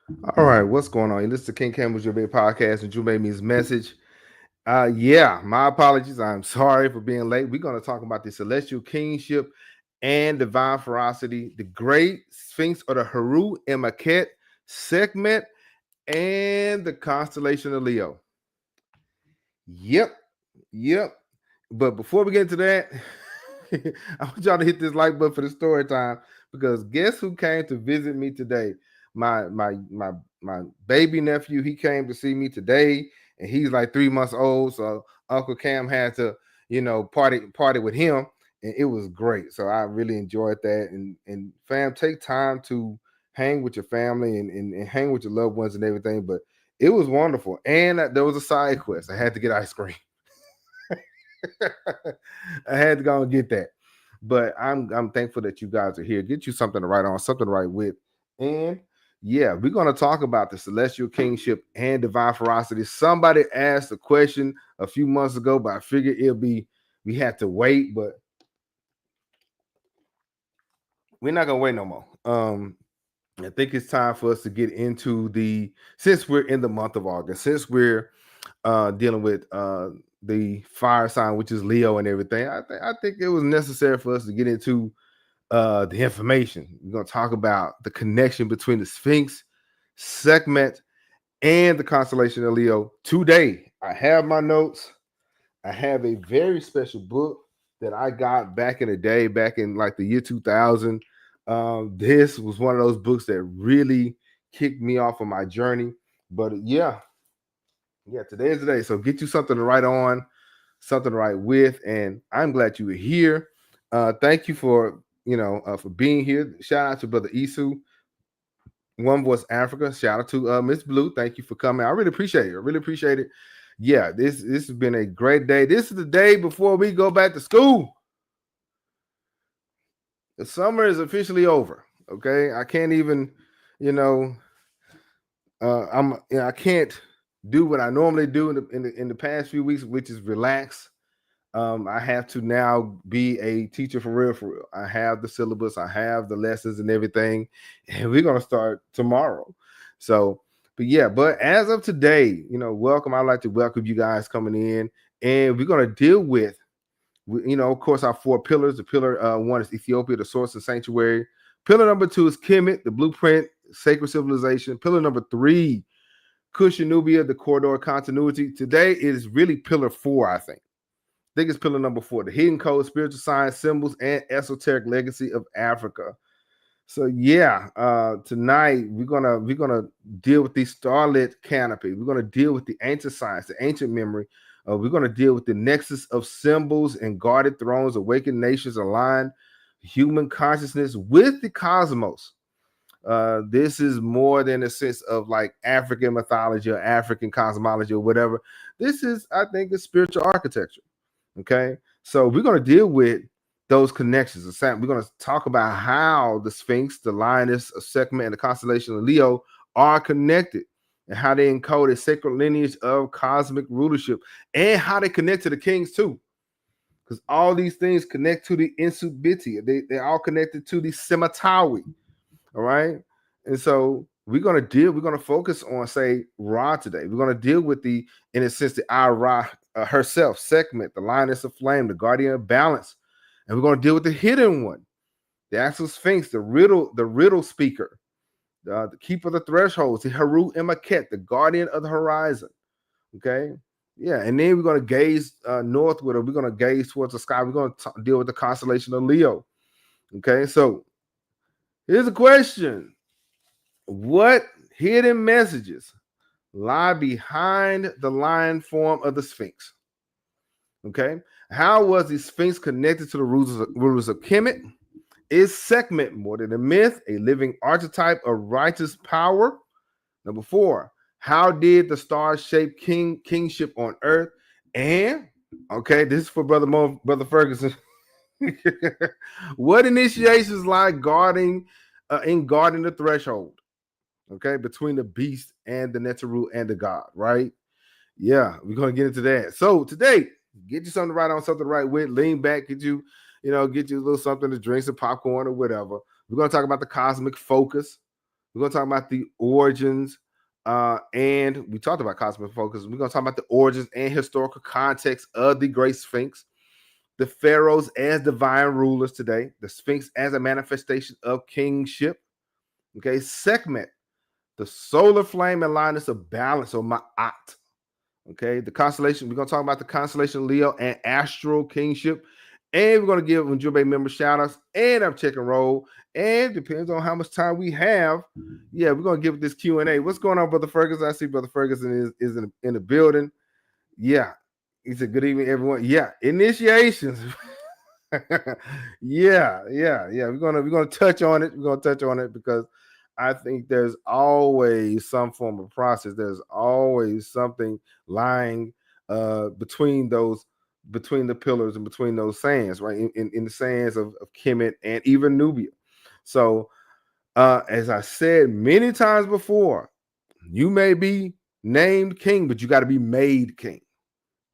All right, what's going on? This is the King Campbell's Ujumbe podcast, and Ujumbe means message. Yeah, my apologies. I'm sorry for being late. We're going to talk about the celestial kingship and divine ferocity, the Great Sphinx or the Heru and Maat, Sekhmet, and the constellation of Leo. Yep, yep. But before we get into that, I want y'all to hit this like button for the story time because guess who came to visit me today? My baby nephew. He came to see me today, and he's like 3 months old. So Uncle Cam had to, party with him, and it was great. So I really enjoyed that. And fam, take time to hang with your family and hang with your loved ones and everything. But it was wonderful, and there was a side quest. I had to get ice cream. I had to go and get that. But I'm thankful that you guys are here. Get you something to write on, something to write with. And yeah, we're gonna talk about the celestial kingship and divine ferocity. Somebody asked a question a few months ago, but I figured we had to wait, but we're not gonna wait no more. I think it's time for us to get into since we're in the month of August, since we're dealing with the fire sign, which is Leo and everything. I think it was necessary for us to get into the information. We're going to talk about the connection between the Sphinx, Sekhmet, and the constellation of Leo today. I have my notes. I have a very special book that I got back in the day, back in like the year 2000. This was one of those books that really kicked me off on my journey. But yeah, today is the day. So get you something to write on, something to write with, and I'm glad you were here. Thank you for for being here. Shout out to Brother Isu, One Voice Africa. Shout out to Miss Blue. Thank you for coming. I really appreciate it. I really appreciate it. Yeah, this has been a great day. This is the day before we go back to school. The summer is officially over. Okay, I can't even, you know, I can't do what I normally do in the past few weeks, which is relax. I have to now be a teacher for real, for real. I have the syllabus, I have the lessons and everything, and we're gonna start tomorrow. So, but as of today, welcome. I'd like to welcome you guys coming in, and we're gonna deal with, of course, our four pillars. The pillar one is Ethiopia, the source and sanctuary. Pillar number two is Kemet, the blueprint, sacred civilization. Pillar number three, Kush and Nubia, the corridor continuity. Today is really pillar four, I think. It's pillar number four, the hidden code, spiritual science, symbols, and esoteric legacy of Africa. So yeah, tonight we're gonna deal with the starlit canopy. We're gonna deal with the ancient science, the ancient memory. We're gonna deal with the nexus of symbols and guarded thrones, awakened nations, aligned human consciousness with the cosmos. This is more than a sense of like African mythology or African cosmology or whatever. This is, I think, a spiritual architecture. Okay, so we're going to deal with those connections. We're going to talk about how the Sphinx, the Lioness of Sekhmet, and the constellation of Leo are connected, and how they encode a sacred lineage of cosmic rulership, and how they connect to the kings too. Because all these things connect to the Insubiti. They're all connected to the Sematawi. All right. And so we're going to focus on, say, Ra today. We're going to deal with in a sense, the Ra herself, Sekhmet, the lioness of flame, the guardian of balance. And we're going to deal with the hidden one, the actual Sphinx, the riddle speaker, the keeper of the thresholds, the Heru and Maat, the guardian of the horizon. Okay. Yeah. And then we're going to gaze northward, or we're going to gaze towards the sky. We're going to deal with the constellation of Leo. Okay. So here's a question. What hidden messages lie behind the lion form of the Sphinx? Okay. How was the Sphinx connected to the rulers of Kemet? Is Sekhmet more than a myth, a living archetype of righteous power? Number four, how did the stars shape kingship on earth? And okay, this is for Brother Ferguson. What initiations lie guarding the threshold? Okay, between the beast and the Neteru and the God, right? Yeah, we're gonna get into that. So today, get you something to write on, something to write with, lean back, get you a little something to drink, some popcorn or whatever. We're gonna talk about the cosmic focus. We're going to talk about the origins, and we talked about cosmic focus. We're going to talk about the origins and historical context of the Great Sphinx, the pharaohs as divine rulers today, the Sphinx as a manifestation of kingship. Okay, Sekhmet, the solar flame and Lioness of balance, or Maat. Okay, the constellation, we're going to talk about the constellation Leo and Astral Kingship. And we're going to give Ujumbe member shout outs and I'm check and roll. And depends on how much time we have. Yeah, we're going to give this Q&A. What's going on, Brother Ferguson? I see Brother Ferguson is in the building. Yeah. He said, good evening, everyone. Yeah, initiations. yeah. We're gonna touch on it. We're gonna touch on it because I think there's always some form of process. There's always something lying between the pillars and between those sands, right? In the sands of Kemet and even Nubia. So as I said many times before, you may be named king, but you got to be made king.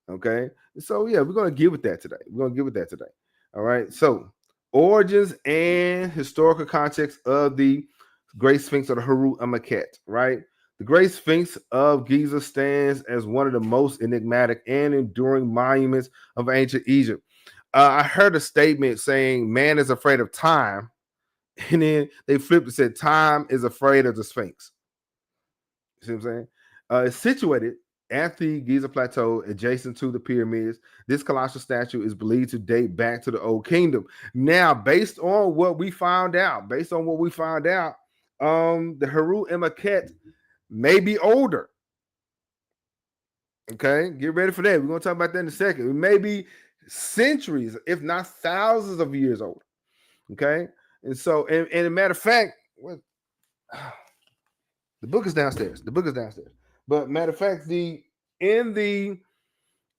Okay. So yeah, we're gonna give it that today. All right. So origins and historical context of the Great Sphinx, or the Maat, right? The Great Sphinx of Giza stands as one of the most enigmatic and enduring monuments of ancient Egypt. I heard a statement saying man is afraid of time, and then they flipped and said time is afraid of the Sphinx. You see what I'm saying? It's situated at the Giza Plateau, adjacent to the pyramids. This colossal statue is believed to date back to the Old Kingdom. Now, based on what we found out, the Maat may be older. Okay, get ready for that. We're going to talk about that in a second. It may be centuries, if not thousands of years old. Okay, and so, and a matter of fact, what? The book is downstairs. But matter of fact, in the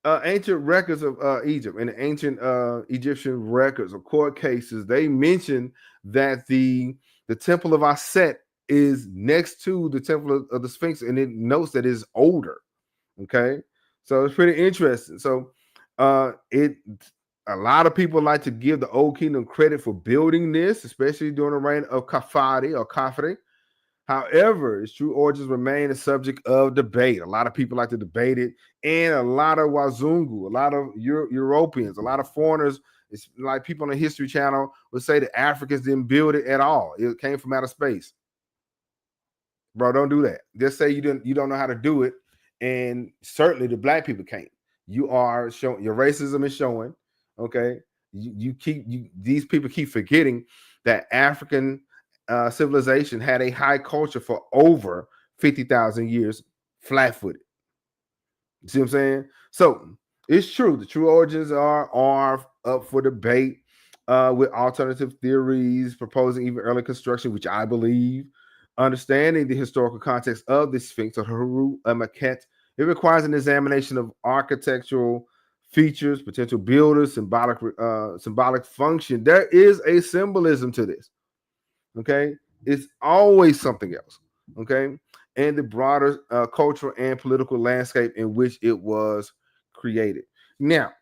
ancient records of Egypt, in the ancient Egyptian records of court cases, they mention that the temple of Aset is next to the temple of the Sphinx, and it notes that it's older. Okay, so it's pretty interesting. So a lot of people like to give the Old Kingdom credit for building this, especially during the reign of Khafre. However, its true origins remain a subject of debate. A lot of people like to debate it, and a lot of Wazungu, a lot of Europeans, a lot of foreigners, it's like people on the History Channel would say the Africans didn't build it at all. It came from outer space. Bro, don't do that. Just say you don't know how to do it, and certainly the black people can't. You are showing your racism is showing. Okay, these people keep forgetting that African civilization had a high culture for over 50,000 years, flat-footed. You see what I'm saying? So it's true. The true origins are up for debate, with alternative theories proposing even early construction, which I believe. Understanding the historical context of the Sphinx, or Maat, it requires an examination of architectural features, potential builders, symbolic function. There is a symbolism to this. Okay, it's always something else. Okay, and the broader cultural and political landscape in which it was created. Now,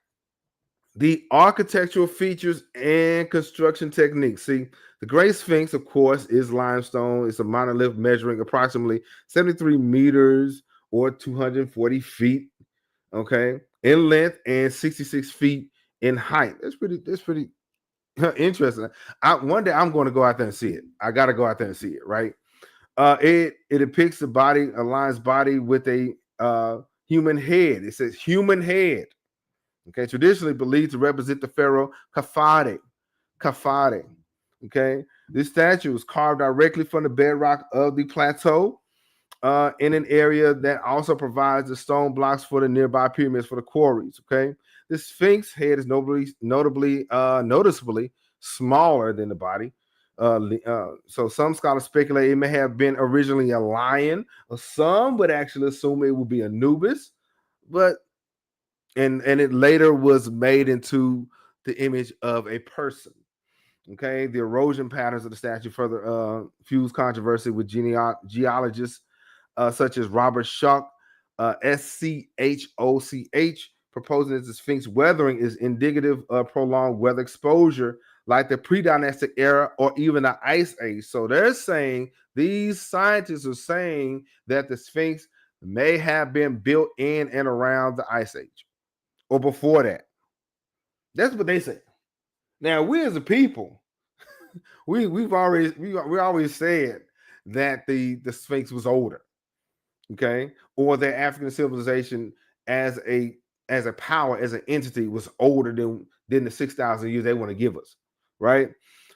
the architectural features and construction techniques. See, the Great Sphinx, of course, is limestone. It's a monolith measuring approximately 73 meters or 240 feet, okay, in length, and 66 feet in height. That's pretty interesting. One day I'm going to go out there and see it. I got to go out there and see it, right? It depicts the body, a lion's body with a human head. It says human head. Okay, traditionally believed to represent the pharaoh Khafre. Okay, this statue was carved directly from the bedrock of the plateau, in an area that also provides the stone blocks for the nearby pyramids for the quarries. Okay, the Sphinx head is noticeably smaller than the body. So some scholars speculate it may have been originally a lion, or some would actually assume it would be Anubis, but and it later was made into the image of a person. Okay, the erosion patterns of the statue further fuse controversy with geologists such as Robert Schoch, Schoch, proposing that the Sphinx weathering is indicative of prolonged weather exposure, like the pre-dynastic era or even the Ice Age. So they're saying, these scientists are saying that the Sphinx may have been built in and around the Ice Age or before that. That's what they say. Now, we as a people, we always said that the Sphinx was older, okay, or that African civilization as a power, as an entity, was older than the 6,000 years they want to give us, right?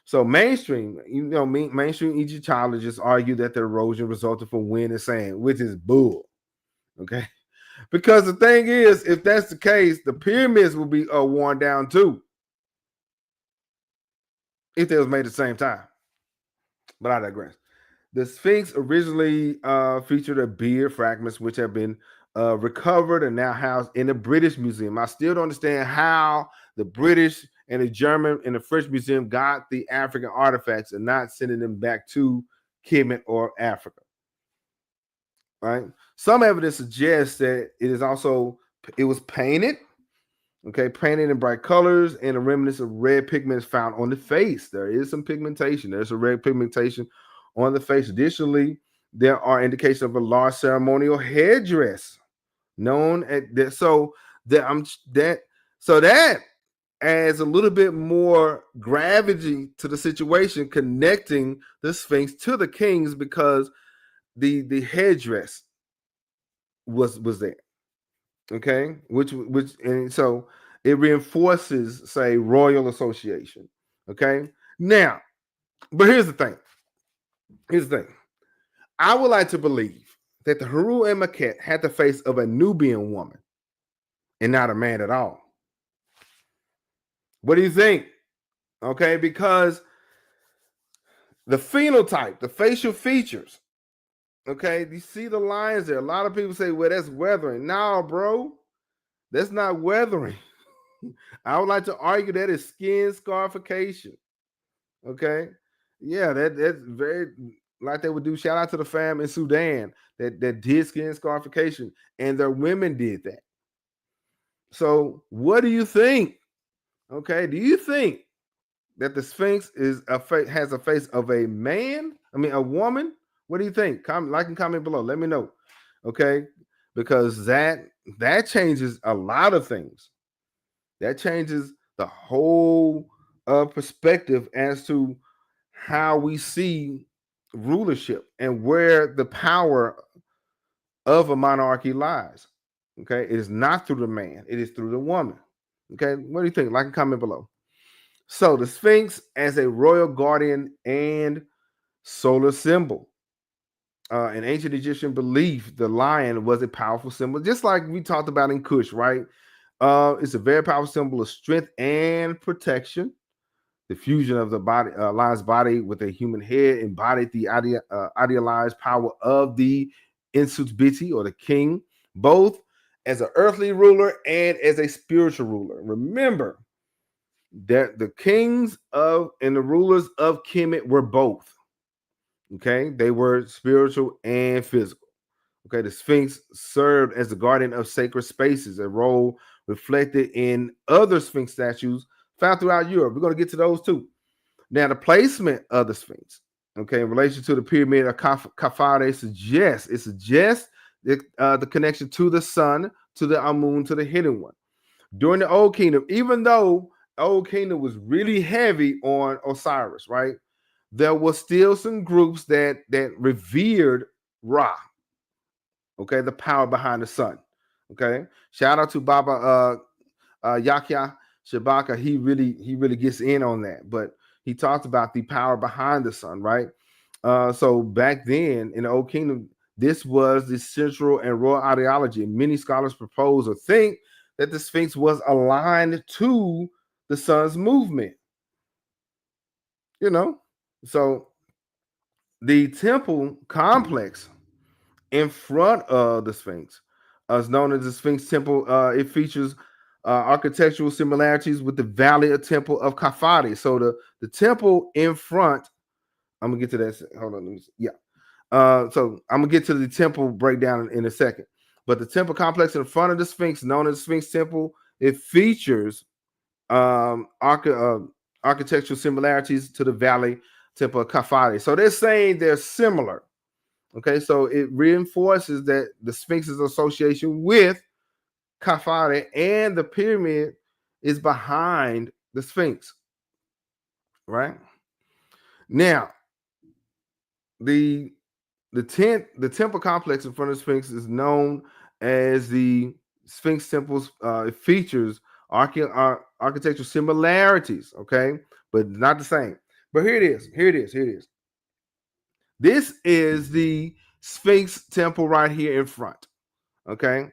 So mainstream Egyptologists argue that the erosion resulted from wind and sand, which is bull, okay? Because the thing is, if that's the case, the pyramids will be worn down too, if they was made at the same time. But I digress. The Sphinx originally featured a beard fragments, which have been recovered and now housed in the British Museum. I still don't understand how the British and the German and the French Museum got the African artifacts and not sending them back to Kemet or Africa. Right? Some evidence suggests that it was painted. Okay, painted in bright colors, and a remnants of red pigment is found on the face. There is some pigmentation. There's a red pigmentation on the face. Additionally, there are indications of a large ceremonial headdress known at that. So that adds a little bit more gravity to the situation, connecting the Sphinx to the kings, because the headdress was there. Okay, which and so it reinforces, say, royal association. Okay, now, but here's the thing. I would like to believe that the Haru and Maquette had the face of a Nubian woman and not a man at all. What do you think? Okay, because the phenotype, the facial features. Okay, you see the lines there. A lot of people say, well, that's weathering. No, bro, that's not weathering. I would like to argue that is skin scarification. Okay. Yeah, that's very, like they would do. Shout out to the fam in Sudan that did skin scarification, and their women did that. So what do you think? Okay. Do you think that the Sphinx has a face of a man? I mean, a woman? What do you think? Like and comment below. Let me know. Okay. Because that changes a lot of things. That changes the whole perspective as to how we see rulership and where the power of a monarchy lies. Okay, it is not through the man, it is through the woman. Okay, what do you think? Like and comment below. So the Sphinx as a royal guardian and solar symbol. In ancient Egyptian belief, the lion was a powerful symbol, just like we talked about in Kush, right? It's a very powerful symbol of strength and protection. The fusion of the body, lion's body with a human head, embodied the idealized power of the Insutbiti, or the king, both as an earthly ruler and as a spiritual ruler. Remember that the kings of and the rulers of Kemet were both. Okay, they were spiritual and physical. Okay, the Sphinx served as the guardian of sacred spaces, a role reflected in other Sphinx statues found throughout Europe. We're going to get to those too. Now, the placement of the Sphinx, okay, in relation to the pyramid of Khafre, suggests the connection to the sun, to the Amun, to the hidden one. During the Old Kingdom, even though Old Kingdom was really heavy on Osiris, right? There was still some groups that revered Ra, okay, the power behind the sun. Okay, shout out to Baba Yakya Shabaka. He really gets in on that, but he talks about the power behind the sun, right? So back then in the Old Kingdom, this was the central and royal ideology. Many scholars propose or think that the Sphinx was aligned to the sun's movement. You know, so the temple complex in front of the Sphinx is known as the Sphinx Temple. It features architectural similarities with the Valley of Temple of Khafre. So the temple in front, I'm gonna get to that. Hold on, let me see. Yeah. So I'm gonna get to the temple breakdown in a second. But the temple complex in front of the Sphinx, known as Sphinx Temple, it features architectural similarities to the Valley Temple of Kafari. So they're saying they're similar. Okay, so it reinforces that the Sphinx's association with Kafari and the pyramid is behind the Sphinx. Right now, the temple complex in front of the Sphinx is known as the Sphinx temples. It features architectural similarities, okay, but not the same. But here it is. Here it is. Here it is. This is the Sphinx temple right here in front. Okay,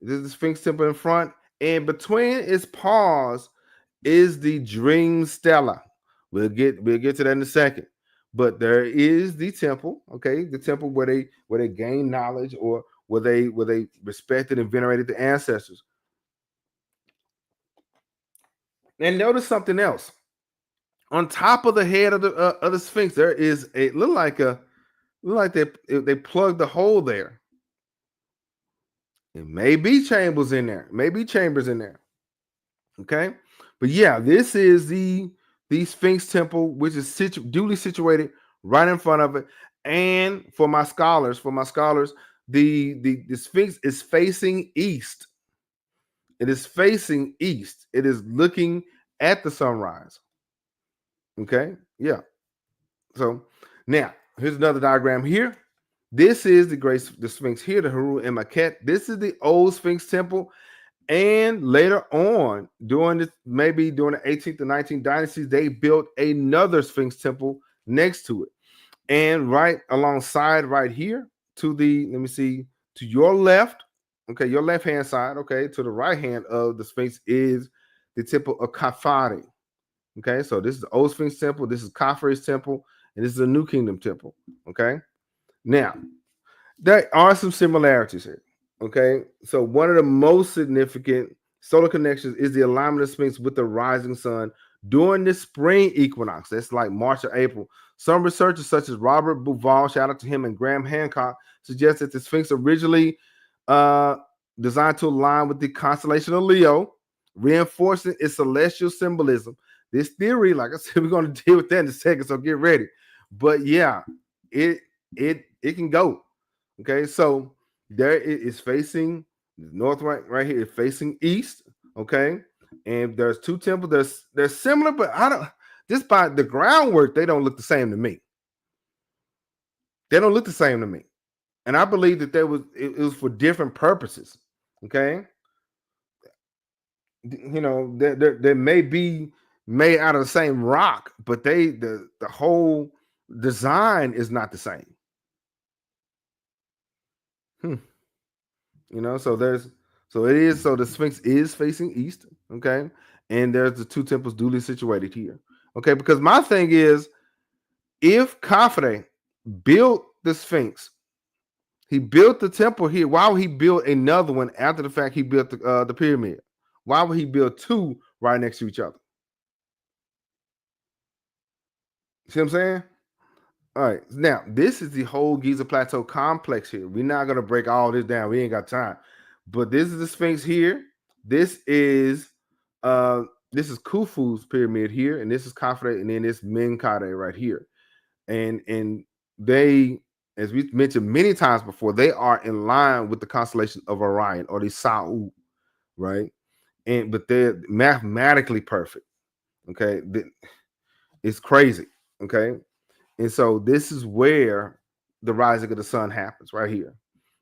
this is the Sphinx temple in front, and between its paws is the Dream Stela. We'll get to that in a second. But there is the temple, okay, the temple where they gain knowledge, or where they respected and venerated the ancestors. And notice something else. On top of the head of the Sphinx, there is a look like they plugged the hole there. It may be chambers in there, Okay, but yeah, this is the Sphinx temple, which is duly situated right in front of it. And for my scholars, the Sphinx is facing east. It is facing east. It is looking at the sunrise. Okay, yeah. So now here's another diagram here. This is the Sphinx here, the Haru and Maquette. This is the old Sphinx temple. And later on, during the 18th and 19th dynasties, they built another Sphinx temple next to it. And right alongside, right here, to your left, okay, your left hand side, okay, to the right hand of the Sphinx is the temple of Kafari. Okay, so this is the old Sphinx temple, this is Khafre's temple, and this is a New Kingdom temple. Okay, now there are some similarities here. Okay, so one of the most significant solar connections is the alignment of Sphinx with the rising sun during the spring equinox. That's like March or April. Some researchers, such as Robert Bouval, shout out to him, and Graham Hancock, suggest that the Sphinx originally designed to align with the constellation of Leo, reinforcing its celestial symbolism. This theory, like I said, we're going to deal with that in a second, so get ready. But yeah, it can go. Okay, so there it is facing north, right here, facing east. Okay, and there's two temples. They're similar, but I don't. Just by the groundwork, they don't look the same to me. They don't look the same to me, and I believe that it was for different purposes. Okay, you know, they may be made out of the same rock, but the whole design is not the same. You know, so the Sphinx is facing east, okay, and there's the two temples duly situated here, okay. Because my thing is, if Khafre built the Sphinx, he built the temple here. Why would he build another one after the fact he built the pyramid? Why would he build two right next to each other? See what I'm saying? All right, now this is the whole Giza Plateau complex here. We're not gonna break all this down. We ain't got time. But this is the Sphinx here. This is Khufu's pyramid here, and this is Khafre, and then this Menkaure right here. And they, as we mentioned many times before, they are in line with the constellation of Orion, or the Sa'u, right? But they're mathematically perfect. Okay, it's crazy. Okay, and so this is where the rising of the sun happens, right here.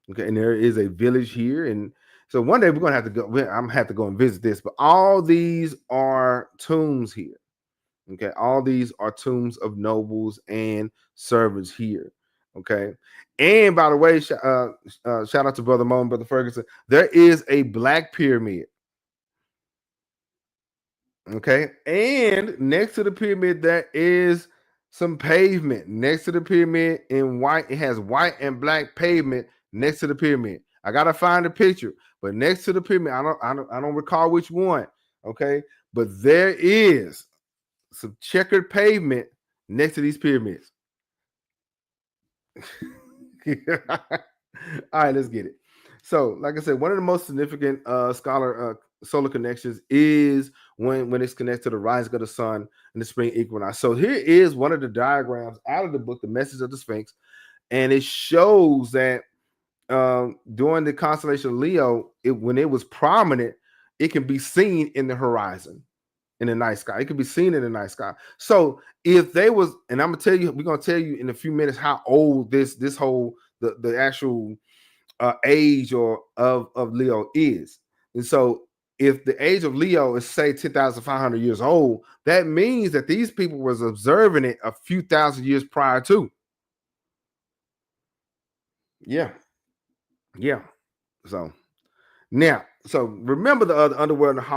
Okay, and there is a village here, and so one day we're gonna have to go. I'm gonna have to go and visit this. But all these are tombs here. Okay, all these are tombs of nobles and servants here. Okay, and by the way, shout out to Brother Mo and Brother Ferguson. There is a black pyramid. Okay, and next to the pyramid there is some pavement next to the pyramid in white. It has white and black pavement next to the pyramid. I gotta find a picture, but next to the pyramid, I don't recall which one. Okay, but there is some checkered pavement next to these pyramids. All right, let's get it. So, like I said, one of the most significant solar connections is when it's connected to the rising of the sun and the spring equinox. So here is one of the diagrams out of the book, The Message of the Sphinx, and it shows that during the constellation Leo, when it was prominent, it can be seen in the horizon, in the night sky. It can be seen in the night sky. So if they was, and I'm gonna tell you, we're gonna tell you in a few minutes how old this whole the actual age or of Leo is. And so if the age of Leo is say 10,500 years old, that means that these people was observing it a few thousand years prior to. Yeah. So now, so remember the other underworld and the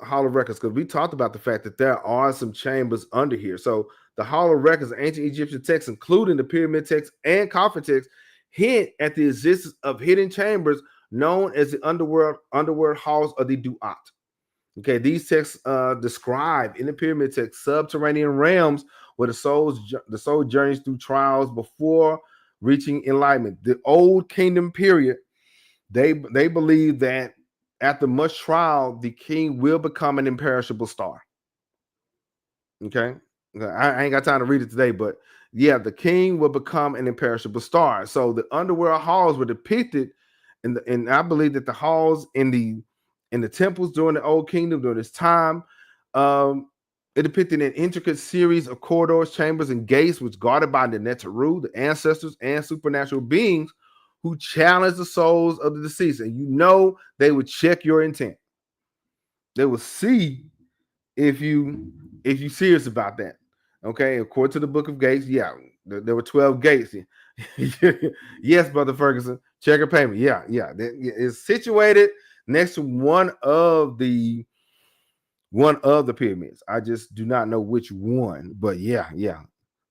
Hall of Records, because we talked about the fact that there are some chambers under here. So the Hall of Records, ancient Egyptian texts, including the pyramid texts and coffin texts, hint at the existence of hidden chambers known as the underworld halls of the Duat. Okay, these texts describe in the pyramid text subterranean realms where the soul journeys through trials before reaching enlightenment. The Old Kingdom period, they believe that after much trial, the king will become an imperishable star. Okay, I ain't got time to read it today, but yeah, the king will become an imperishable star. So the underworld halls were depicted, and I believe that the halls in the temples during the Old Kingdom during this time, it depicted an intricate series of corridors, chambers, and gates, which guarded by the Neteru, the ancestors, and supernatural beings who challenge the souls of the deceased. And you know they would check your intent. They will see if you serious about that. Okay, according to the Book of Gates, yeah, there were 12 gates. Yes, Brother Ferguson, check your payment. Yeah, it's situated next to one of the pyramids. I just do not know which one, but yeah.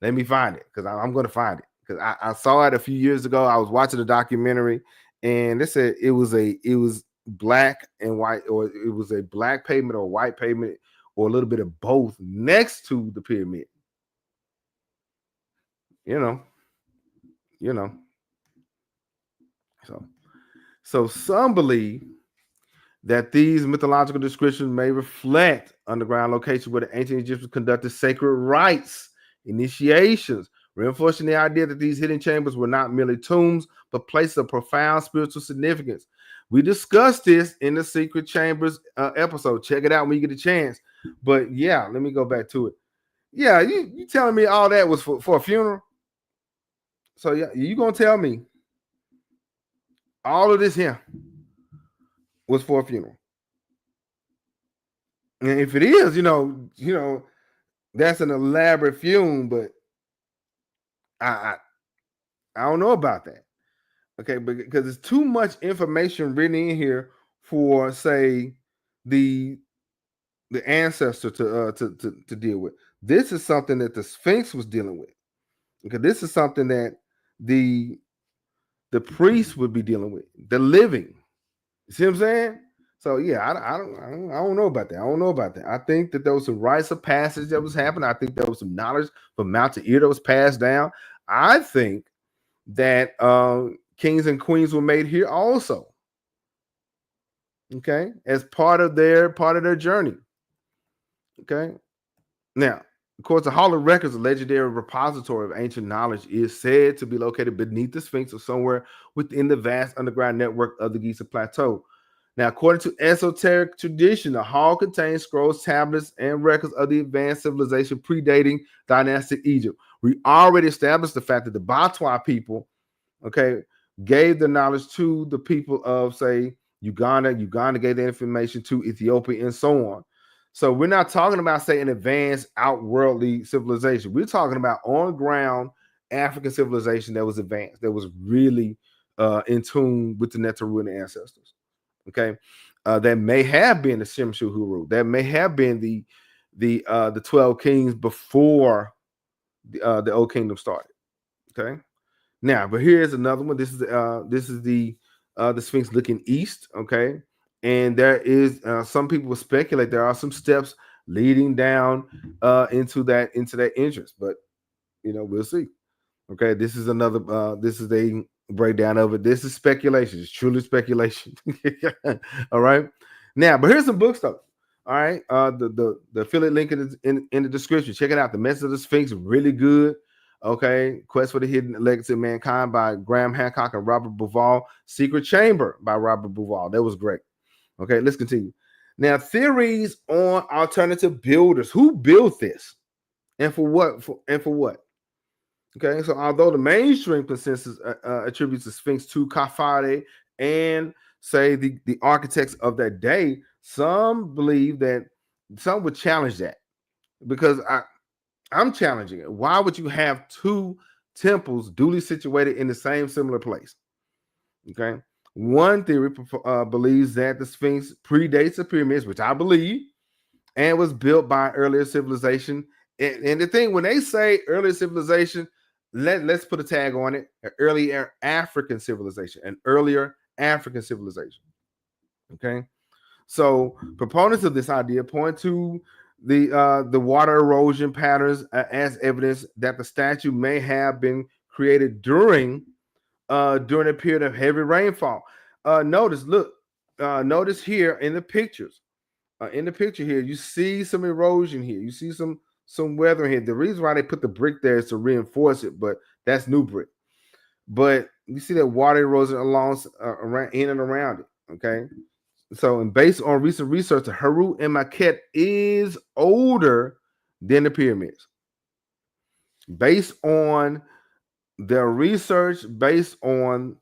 Let me find it, because I'm going to find it, because I saw it a few years ago. I was watching a documentary, and they said it was black and white, or it was a black pavement or white pavement, or a little bit of both next to the pyramid. You know. So some believe that these mythological descriptions may reflect underground locations where the ancient Egyptians conducted sacred rites, initiations, reinforcing the idea that these hidden chambers were not merely tombs, but places of profound spiritual significance. We discussed this in the Secret Chambers episode. Check it out when you get a chance. But yeah, let me go back to it. Yeah, you telling me all that was for a funeral? So yeah, you gonna tell me all of this here was for a funeral? And if it is, that's an elaborate fume, but I don't know about that. Okay, because there's too much information written in here for, say, the ancestor to deal with. This is something that the Sphinx was dealing with. Okay, this is something that the priest would be dealing with, the living. You see what I'm saying? So yeah, I don't know about that. I don't know about that. I think that there was some rites of passage that was happening. I think there was some knowledge from mount to ear that was passed down. I think that kings and queens were made here also. Okay, as part of their journey. Okay, now, of course, the Hall of Records, a legendary repository of ancient knowledge, is said to be located beneath the Sphinx or somewhere within the vast underground network of the Giza Plateau. Now, according to esoteric tradition, the hall contains scrolls, tablets, and records of the advanced civilization predating dynastic Egypt. We already established the fact that the Batwa people, okay, gave the knowledge to the people of, say, Uganda. Uganda gave the information to Ethiopia, and so on. So we're not talking about, say, an advanced outworldly civilization. We're talking about on-ground African civilization that was advanced, that was really in tune with the Neteru and the ancestors. Okay, that may have been the Shimshu Huru. That may have been the 12 kings before the Old Kingdom started. Okay, now, but here's another one. This is the Sphinx looking east. Okay, and there is some people speculate there are some steps leading down into that entrance, but we'll see. Okay, this is another. This is a breakdown of it. This is speculation. It's truly speculation. All right. Now, but here's some book stuff. All right. The affiliate link in the description. Check it out. The Message of the Sphinx, really good. Okay. Quest for the Hidden Legacy of Mankind by Graham Hancock and Robert Bauval. Secret Chamber by Robert Bauval. That was great. Okay, let's continue. Now, theories on alternative builders. Who built this? And for what? For what? Okay, so although the mainstream consensus attributes the Sphinx to Kafade and say the architects of that day, some believe that some would challenge that because I'm challenging it. Why would you have two temples duly situated in the same similar place? Okay, one theory believes that the Sphinx predates the pyramids, which I believe, and was built by earlier civilization. And the thing, when they say earlier civilization, let's put a tag on it: an earlier African civilization, an earlier African civilization. Okay, so proponents of this idea point to the water erosion patterns as evidence that the statue may have been created during a period of heavy rainfall. Notice here in the pictures. In the picture here, you see some erosion here. You see some weather here. The reason why they put the brick there is to reinforce it, but that's new brick. But you see that water erosion along around in and around it. Okay, so and based on recent research, the Heru and Maquette is older than the pyramids. Based on their research, based on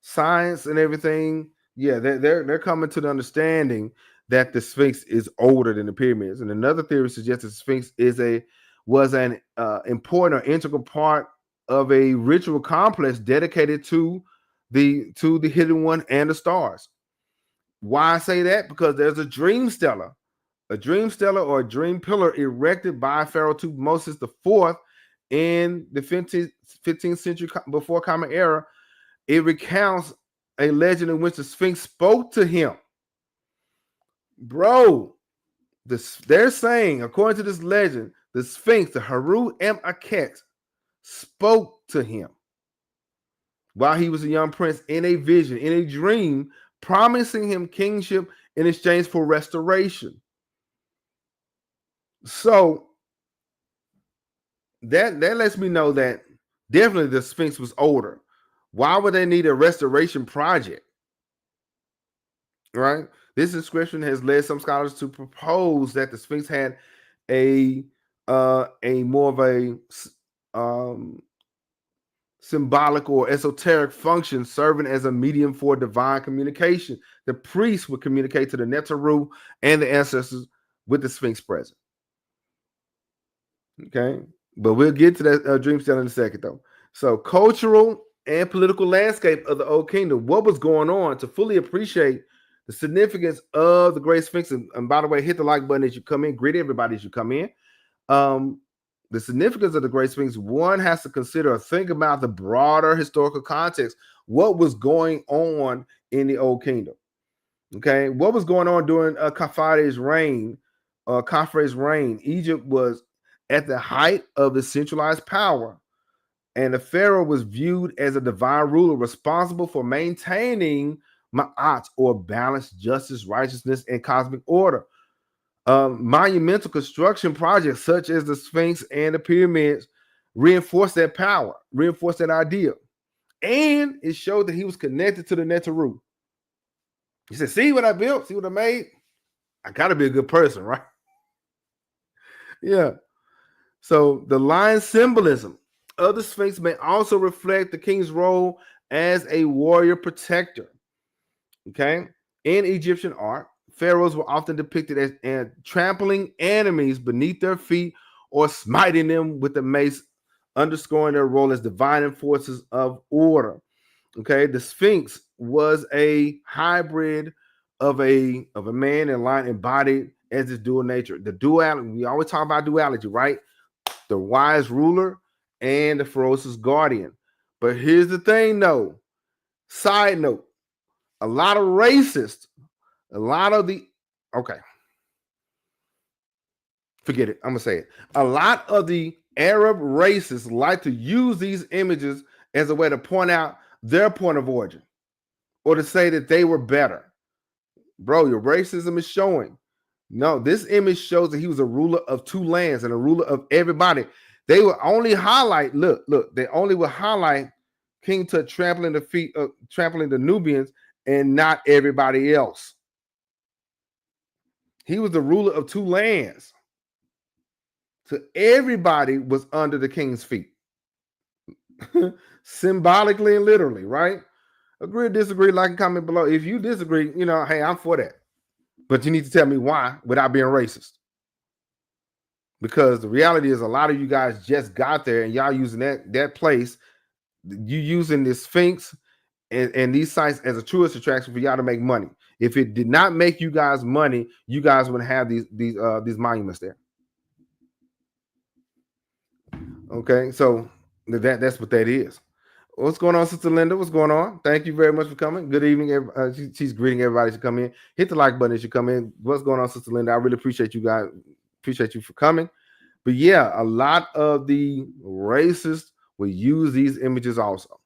science and everything, yeah, they're coming to the understanding that the Sphinx is older than the pyramids. And another theory suggests the Sphinx was an important or integral part of a ritual complex dedicated to the hidden one and the stars. Why I say that? Because there's a Dream Stela, or a dream pillar erected by Pharaoh Tutmosis IV in the 15th century before Common Era. It recounts a legend in which the Sphinx spoke to him. Bro, they're saying, according to this legend, the Sphinx, the Heru and Maquette, spoke to him while he was a young prince in a vision, in a dream, promising him kingship in exchange for restoration. So that lets me know that definitely the Sphinx was older. Why would they need a restoration project? Right? This inscription has led some scholars to propose that the Sphinx had a more of a symbolic or esoteric function, serving as a medium for divine communication. The priest would communicate to the Neteru and the ancestors with the Sphinx present. Okay, but we'll get to that Dream Stela in a second, though. So, cultural and political landscape of the Old Kingdom. What was going on? To fully appreciate the significance of the Great Sphinx, and by the way, hit the like button as you come in. Greet everybody as you come in. The significance of the Great Sphinx, one has to consider or think about the broader historical context. What was going on in the Old Kingdom? Okay, what was going on during Khafare's reign? Egypt was at the height of the centralized power, and the Pharaoh was viewed as a divine ruler responsible for maintaining Ma'at, or balance, justice, righteousness, and cosmic order. Monumental construction projects such as the Sphinx and the pyramids reinforced that power, reinforced that idea. And it showed that he was connected to the Neteru. He said, see what I built? See what I made? I got to be a good person, right? Yeah. So the lion symbolism of the Sphinx may also reflect the king's role as a warrior protector. Okay. In Egyptian art, pharaohs were often depicted as trampling enemies beneath their feet or smiting them with the mace, underscoring their role as divine enforcers of order. Okay, the Sphinx was a hybrid of a man and lion embodied as its dual nature. The duality, we always talk about duality, right? The wise ruler and the ferocious guardian. But here's the thing, though. Side note, a lot of racists, forget it. I'm gonna say it. A lot of the Arab racists like to use these images as a way to point out their point of origin, or to say that they were better. Bro, your racism is showing. No, this image shows that he was a ruler of two lands and a ruler of everybody. They will only highlight, look, they only will highlight King Tut trampling trampling the Nubians and not everybody else. He was the ruler of two lands. So everybody was under the king's feet. Symbolically and literally, right? Agree or disagree, like and comment below. If you disagree, hey, I'm for that. But you need to tell me why without being racist. Because the reality is a lot of you guys just got there and y'all using that place. You using this Sphinx and these sites as a tourist attraction for y'all to make money. If it did not make you guys money, you guys wouldn't have these monuments there. Okay, so that's what that is. What's going on, Sister Linda? What's going on? Thank you very much for coming. Good evening. She's greeting everybody to come in. Hit the like button as you come in. What's going on, Sister Linda? I really appreciate you guys. Appreciate you for coming. But yeah, a lot of the racists will use these images also.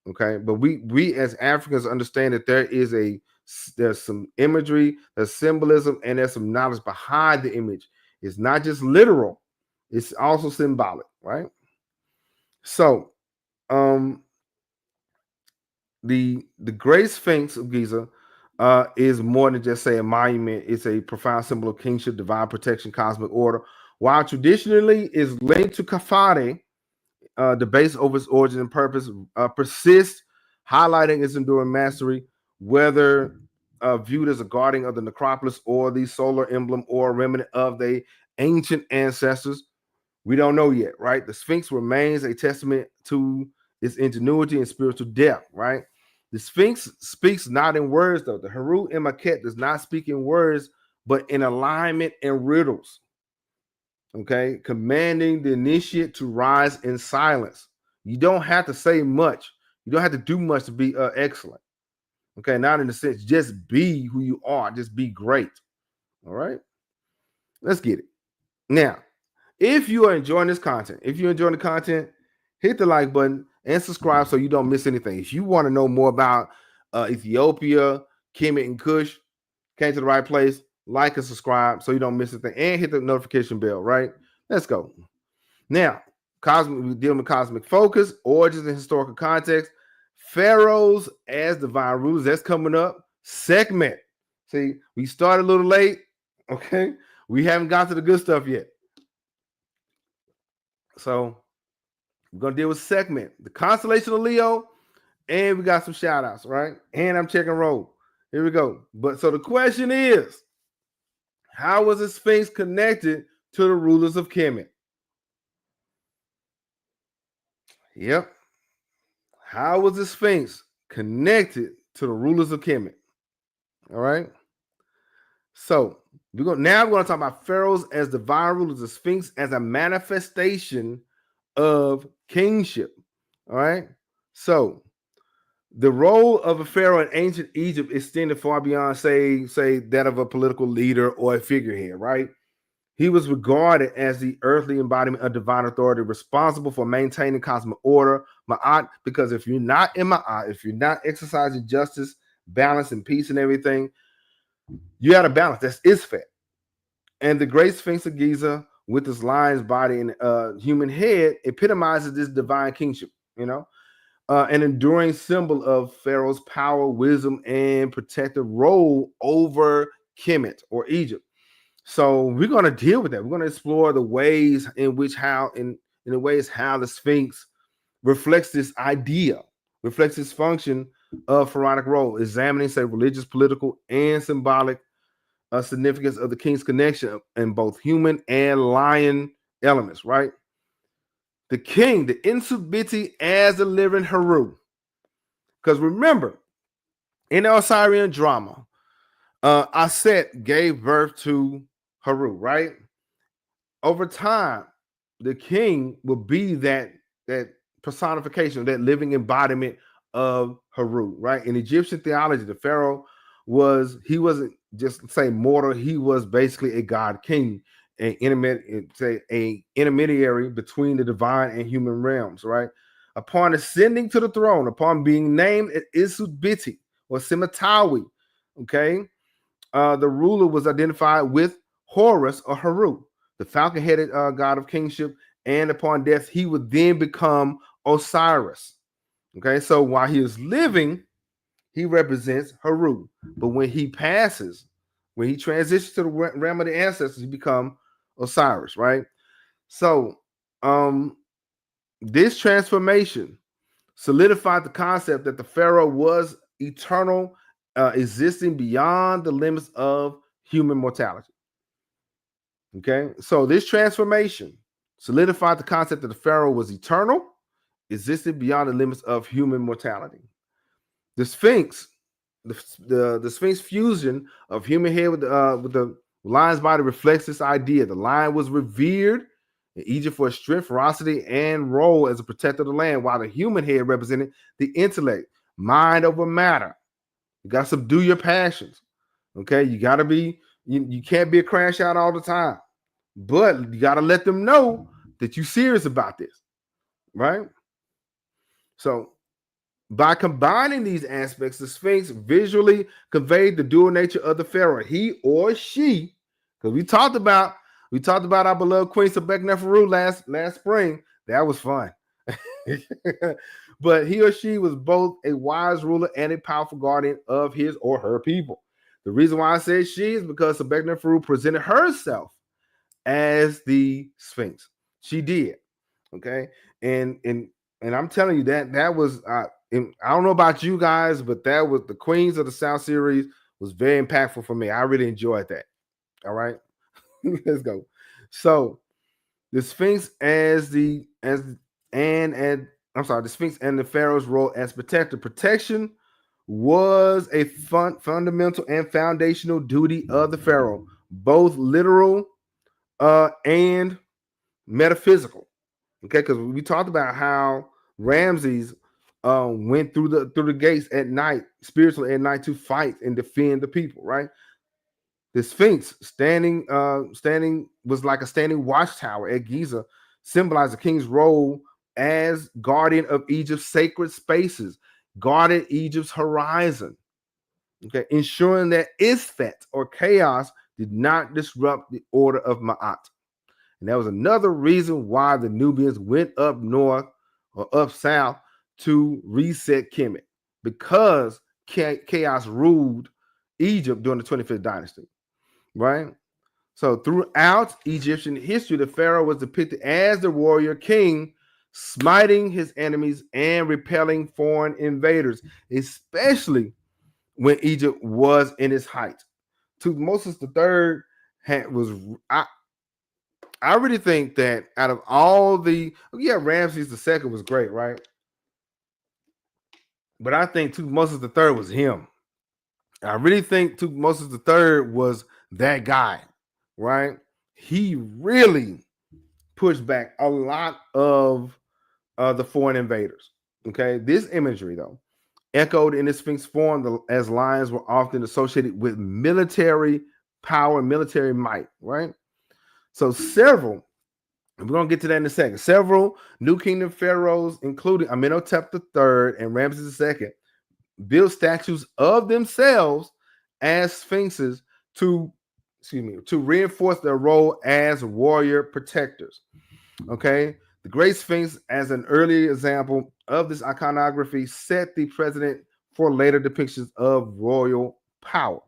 Okay, but we as Africans understand that there's some imagery, there's symbolism, and there's some knowledge behind the image. It's not just literal; it's also symbolic, right? So, the Great Sphinx of Giza is more than just say a monument. It's a profound symbol of kingship, divine protection, cosmic order. While traditionally is linked to Kafare, debates over its origin and purpose persist, highlighting its enduring mastery, whether viewed as a guardian of the necropolis or the solar emblem or remnant of the ancient ancestors. We don't know yet, right? The Sphinx remains a testament to its ingenuity and spiritual depth, right? The Sphinx speaks not in words, though. The Heru and Maket does not speak in words, but in alignment and riddles. Okay, commanding the initiate to rise in silence. You don't have to say much. You don't have to do much to be excellent. Okay, not in the sense, just be who you are. Just be great. All right, let's get it. Now, if you are enjoying this content, if you're enjoying the content, hit the like button and subscribe so you don't miss anything. If you want to know more about Ethiopia, Kemet, and Kush, came to the right place. Like and subscribe so you don't miss anything, and hit the notification bell, right? Let's go. Now, we're dealing with cosmic focus, origins, and historical context. Pharaohs as divine rulers, that's coming up. Sekhmet. See, we started a little late, okay? We haven't got to the good stuff yet. So, we're going to deal with Sekhmet, the constellation of Leo, and we got some shout outs, right? And I'm checking roll. Here we go. But so the question is, how was the Sphinx connected to the rulers of Kemet? Yep. How was the Sphinx connected to the rulers of Kemet? All right. So we're going to talk about pharaohs as divine rulers, the Sphinx as a manifestation of kingship. All right. So the role of a pharaoh in ancient Egypt extended far beyond, say that of a political leader or a figurehead, right? He was regarded as the earthly embodiment of divine authority, responsible for maintaining cosmic order, Ma'at, because if you're not in Ma'at, if you're not exercising justice, balance, and peace and everything, you got to balance. That's Isfet. And the Great Sphinx of Giza, with its lion's body and human head, epitomizes this divine kingship, an enduring symbol of Pharaoh's power, wisdom, and protective role over Kemet or Egypt. So we're going to deal with that. We're going to explore the ways in which in the ways how the Sphinx reflects this idea, reflects its function of pharaonic role, examining, say, religious, political, and symbolic significance of the king's connection in both human and lion elements, right? The king, the Insubiti as the living Heru. Because remember, in the Osirian drama, Aset gave birth to Heru, right? Over time, the king will be that personification, that living embodiment of Heru, right? In Egyptian theology, the pharaoh wasn't just say mortal, he was basically a god king, an intermediary between the divine and human realms, right? Upon ascending to the throne, upon being named Isubiti or Simatawi, okay, the ruler was identified with Horus or Haru, the falcon-headed god of kingship, and upon death, he would then become Osiris. Okay, so while he is living, he represents Haru, but when he passes, when he transitions to the realm of the ancestors, he become Osiris, right? So, this transformation solidified the concept that the pharaoh was eternal, existing beyond the limits of human mortality. Okay, so this transformation solidified the concept that the pharaoh was eternal, existed beyond the limits of human mortality. The Sphinx, the Sphinx fusion of human head with the lion's body reflects this idea. The lion was revered in Egypt for its strength, ferocity, and role as a protector of the land, while the human head represented the intellect, mind over matter. You got to subdue your passions. Okay, you got to be, you can't be a crash out all the time, but you got to let them know that you're serious about this, right? So, by combining these aspects, the Sphinx visually conveyed the dual nature of the pharaoh, he or she, because we talked about our beloved Queen Sekhmet last spring. That was fun. But he or she was both a wise ruler and a powerful guardian of his or her people. The reason why I said she is because Sekhmet presented herself as the Sphinx. She did. Okay. And I'm telling you that was and I don't know about you guys, but that was the Queens of the South series was very impactful for me. I really enjoyed that. All right. Let's go. So the Sphinx the Sphinx and the Pharaoh's role as protector. Protection was a fundamental and foundational duty of the Pharaoh, both literal and metaphysical. Okay, because we talked about how Ramses went through the gates at night, spiritually at night, to fight and defend the people, right? The Sphinx standing was like a standing watchtower at Giza, symbolized the king's role as guardian of Egypt's sacred spaces, guarded Egypt's horizon, okay, ensuring that Isfet or chaos did not disrupt the order of Ma'at. And that was another reason why the Nubians went up north or up south to reset Kemet, because chaos ruled Egypt during the 25th dynasty, right? So throughout Egyptian history, the pharaoh was depicted as the warrior king, smiting his enemies and repelling foreign invaders, especially when Egypt was in its height. Tutmosis III I really think that out of all Ramses II was great, right? But I think Tutmosis III was him. I really think Tutmosis III was that guy, right? He really pushed back a lot of the foreign invaders. Okay, this imagery though echoed in the Sphinx form as lions were often associated with military power, military might, right? So and we're going to get to that in a second. Several New Kingdom pharaohs, including Amenhotep III and Ramses II, built statues of themselves as sphinxes to reinforce their role as warrior protectors. Okay, the Great Sphinx, as an early example of this iconography, set the precedent for later depictions of royal power.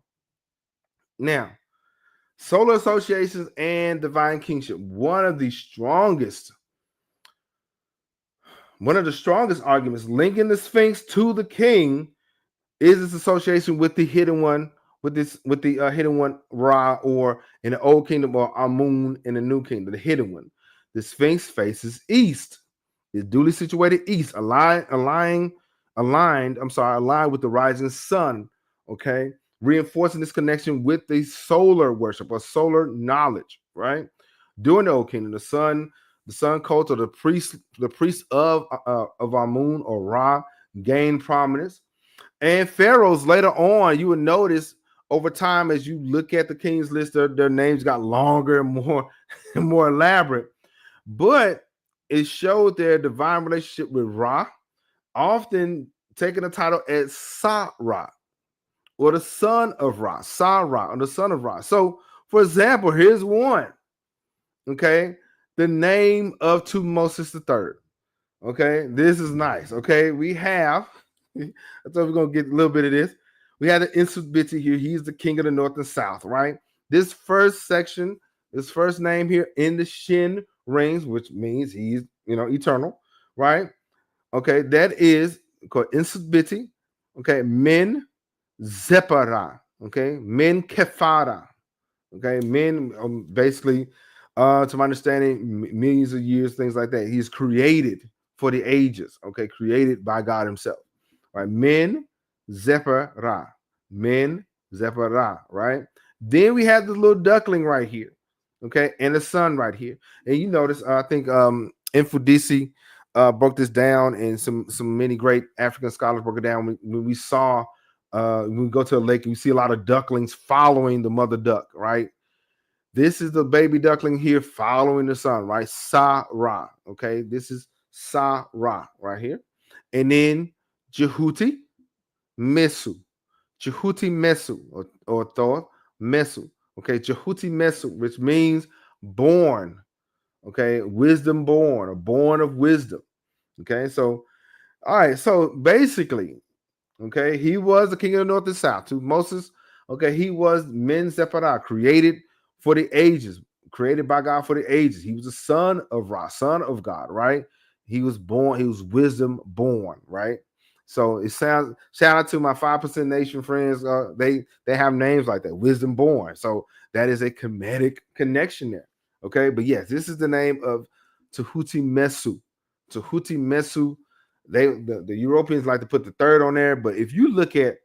Now, solar associations and divine kingship. One of the strongest arguments linking the Sphinx to the king is its association with the hidden one, with the hidden one Ra, or in the old kingdom, or Amun in the new kingdom, the hidden one. The Sphinx faces east. Is duly situated east, aligned with the rising sun. Okay, reinforcing this connection with the solar worship or solar knowledge. Right, during the Old Kingdom, the sun cult, or the priest of Amun or Ra, gained prominence. And pharaohs later on, you will notice over time as you look at the king's list, their names got longer and more and more elaborate. But it showed their divine relationship with Ra, often taking the title as Sa Ra, or the son of Ra, Sa-Ra, or the son of Ra. So, for example, here's one. Okay, the name of Tutmosis III. Okay, this is nice. Okay, we have. I thought we're gonna get a little bit of this. We have the Insubiti here. He's the king of the north and south, right? This first section, this first name here in the Shin rings, which means he's eternal, right? Okay, that is called Insubiti. Okay, Min Zepara. Okay, Min Kefara. Okay, men basically, to my understanding, millions of years, things like that. He's created for the ages. Okay, created by God Himself. Right, men Zephyra, men Zephyra. Right. Then we have the little duckling right here. Okay, and the sun right here. And you notice, I think Infudisi broke this down, and some many great African scholars broke it down when we saw when we go to a lake and you see a lot of ducklings following the mother duck, right? This is the baby duckling here following the sun, right? Sa-Ra, okay? This is Sa-Ra right here. And then Jehuti Mesu. Jehuti Mesu, or Thor Mesu, okay? Jehuti Mesu, which means born, okay? Wisdom born, or born of wisdom, okay? So, all right, so basically, okay, he was the king of the north and south. To Moses, okay, he was Men Zepharah, created for the ages, created by God for the ages. He was the son of Ra, son of God, right? He was born, he was wisdom born, right? So it sounds, shout out to my 5% nation friends. They have names like that, wisdom born. So that is a comedic connection there. Okay, but yes, this is the name of Tehuti Mesu. Tehuti Mesu. The Europeans like to put the third on there, but if you look at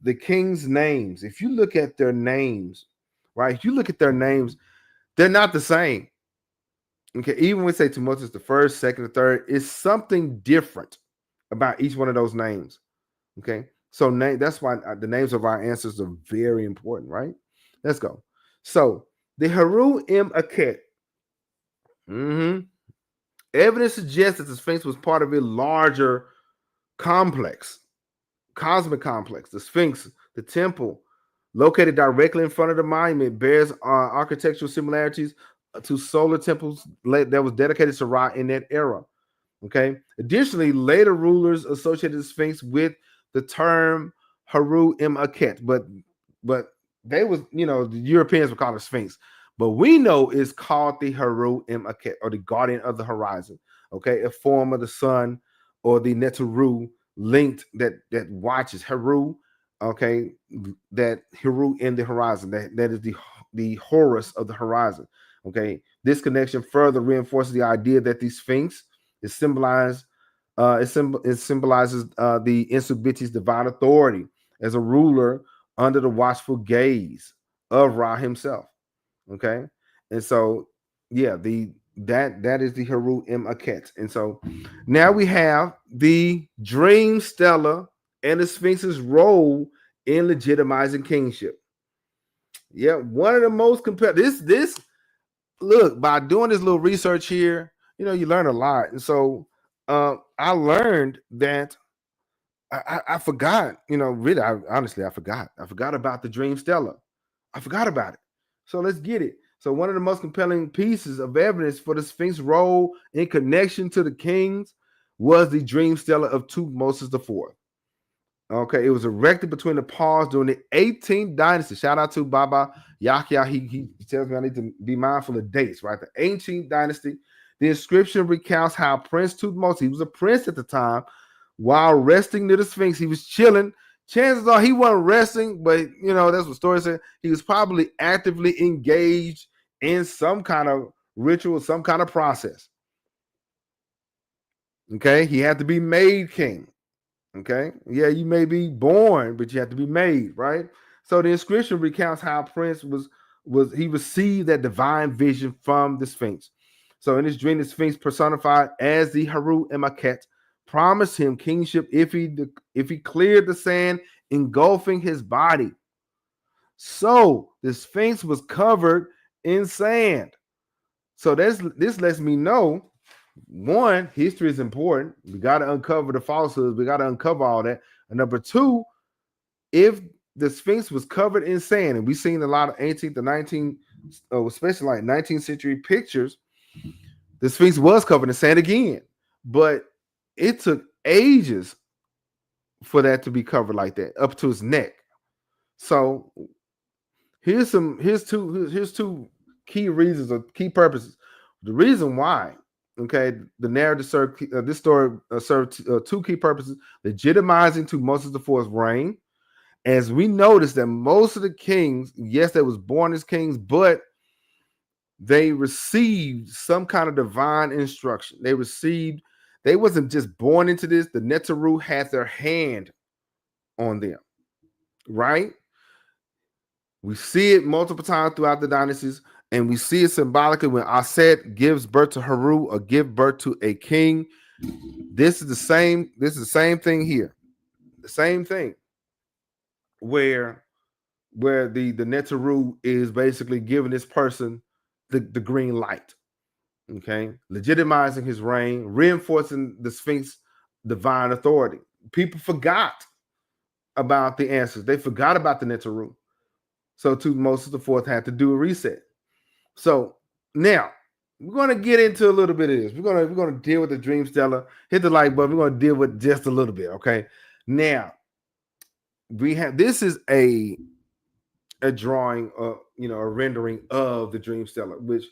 the king's names, if you look at their names, right? If you look at their names, they're not the same. Okay, even when we say Tumultuous, the first, second, the third, it's something different about each one of those names. Okay, so that's why the names of our ancestors are very important, right? Let's go. So the Haru M. Aket. Evidence suggests that the Sphinx was part of a larger complex, cosmic complex. The Sphinx, the temple, located directly in front of the monument, bears architectural similarities to solar temples that was dedicated to Ra in that era. Okay. Additionally, later rulers associated the Sphinx with the term Haru Im Aket, but they was, the Europeans would call it Sphinx, but we know it's called the Haru Im Aket, or the guardian of the horizon. Okay, a form of the sun, or the Neteru linked that watches Haru. Okay, that Haru in the horizon, that is the Horus of the horizon. Okay, this connection further reinforces the idea that the Sphinx is symbolized. It symbolizes the Insubiti's divine authority as a ruler under the watchful gaze of Ra himself. Okay, and so yeah, that is the Haru M Aket. And so now we have the Dream Stela and the Sphinx's role in legitimizing kingship. Yeah, one of the most compelling. This look, by doing this little research here, you learn a lot. And so I learned that I forgot, really, honestly, I forgot. I forgot about the Dream Stela. I forgot about it. So let's get it. So one of the most compelling pieces of evidence for the Sphinx role in connection to the kings was the Dream Stela of Tutmosis IV. Okay, it was erected between the paws during the 18th dynasty. Shout out to Baba Yahya. He tells me I need to be mindful of dates, right? The 18th dynasty. The inscription recounts how Prince Tutmosis, he was a prince at the time, while resting near the Sphinx, he was chilling. Chances are he wasn't resting, but that's what stories say. He was probably actively engaged in some kind of ritual, some kind of process. Okay, he had to be made king. Okay, yeah, you may be born, but you have to be made, right? So the inscription recounts how Prince he received that divine vision from the Sphinx. So in his dream, the Sphinx personified as the Haru Emaket promised him kingship if he cleared the sand engulfing his body. So the Sphinx was covered in sand. So this lets me know, one, history is important. We got to uncover the falsehoods. We got to uncover all that. And number two, if the Sphinx was covered in sand, and we've seen a lot of 18th to 19th, especially like 19th century pictures. The Sphinx was covered in sand again, but it took ages for that to be covered like that, up to its neck. So here's two key reasons or key purposes. The reason why, okay, the narrative served this story served two key purposes: legitimizing Tutmosis IV's reign. As we noticed that most of the kings, yes, they was born as kings, but they received some kind of divine instruction. They wasn't just born into this. The Neteru had their hand on them, right? We see it multiple times throughout the dynasties, and we see it symbolically when Aset gives birth to Haru or give birth to a king. This is the same thing here. The same thing where the Neteru is basically giving this person the green light. Okay, legitimizing his reign, reinforcing the Sphinx divine authority. People forgot about the answers. They forgot about the Neteru. So Tutmosis IV had to do a reset. So now we're going to get into a little bit of this. We're going to deal with the Dream Stela. Hit the like button. We're going to deal with just a little bit. Okay. Now this is a drawing, a rendering of the Dream Stela. Which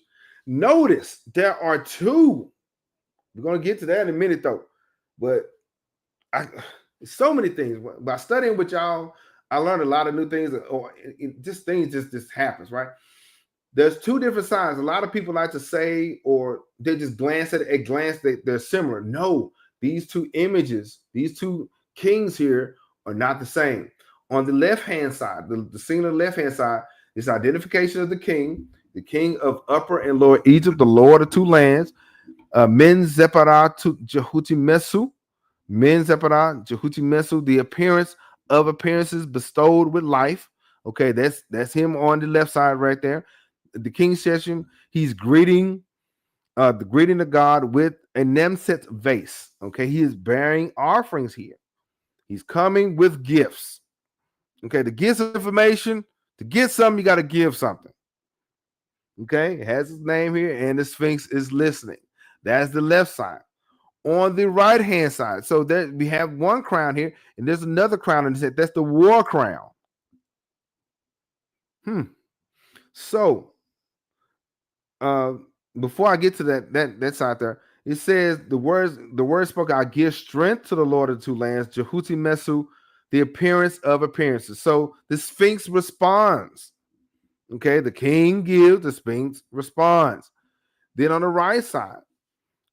notice there are two. We're going to get to that in a minute though. But so many things by studying with y'all. I learned a lot of new things, or things just happens, right? There's two different sides. A lot of people like to say, or they just glance at it, at glance, they're similar. No, these two images, these two kings here are not the same. On the left-hand side, the scene on the left-hand side is identification of the king of Upper and Lower Egypt, the Lord of two lands, Men Zepara Jehuti Mesu, Men Zepara Jehuti Mesu, the appearance of appearances bestowed with life. Okay, that's him on the left side right there. The king session, he's greeting the God with a Nemset vase. Okay, he is bearing offerings here. He's coming with gifts. Okay, to get some information, to get something, you got to give something. Okay, it has his name here, and the Sphinx is listening. That's the left side. On the right hand side, so there we have one crown here, and there's another crown in the set. That's the war crown. So before I get to that side there, it says the words spoken, I give strength to the Lord of two lands, Jehuti Mesu, the appearance of appearances. So the Sphinx responds. Okay, the king gives, the Sphinx responds. Then on the right side,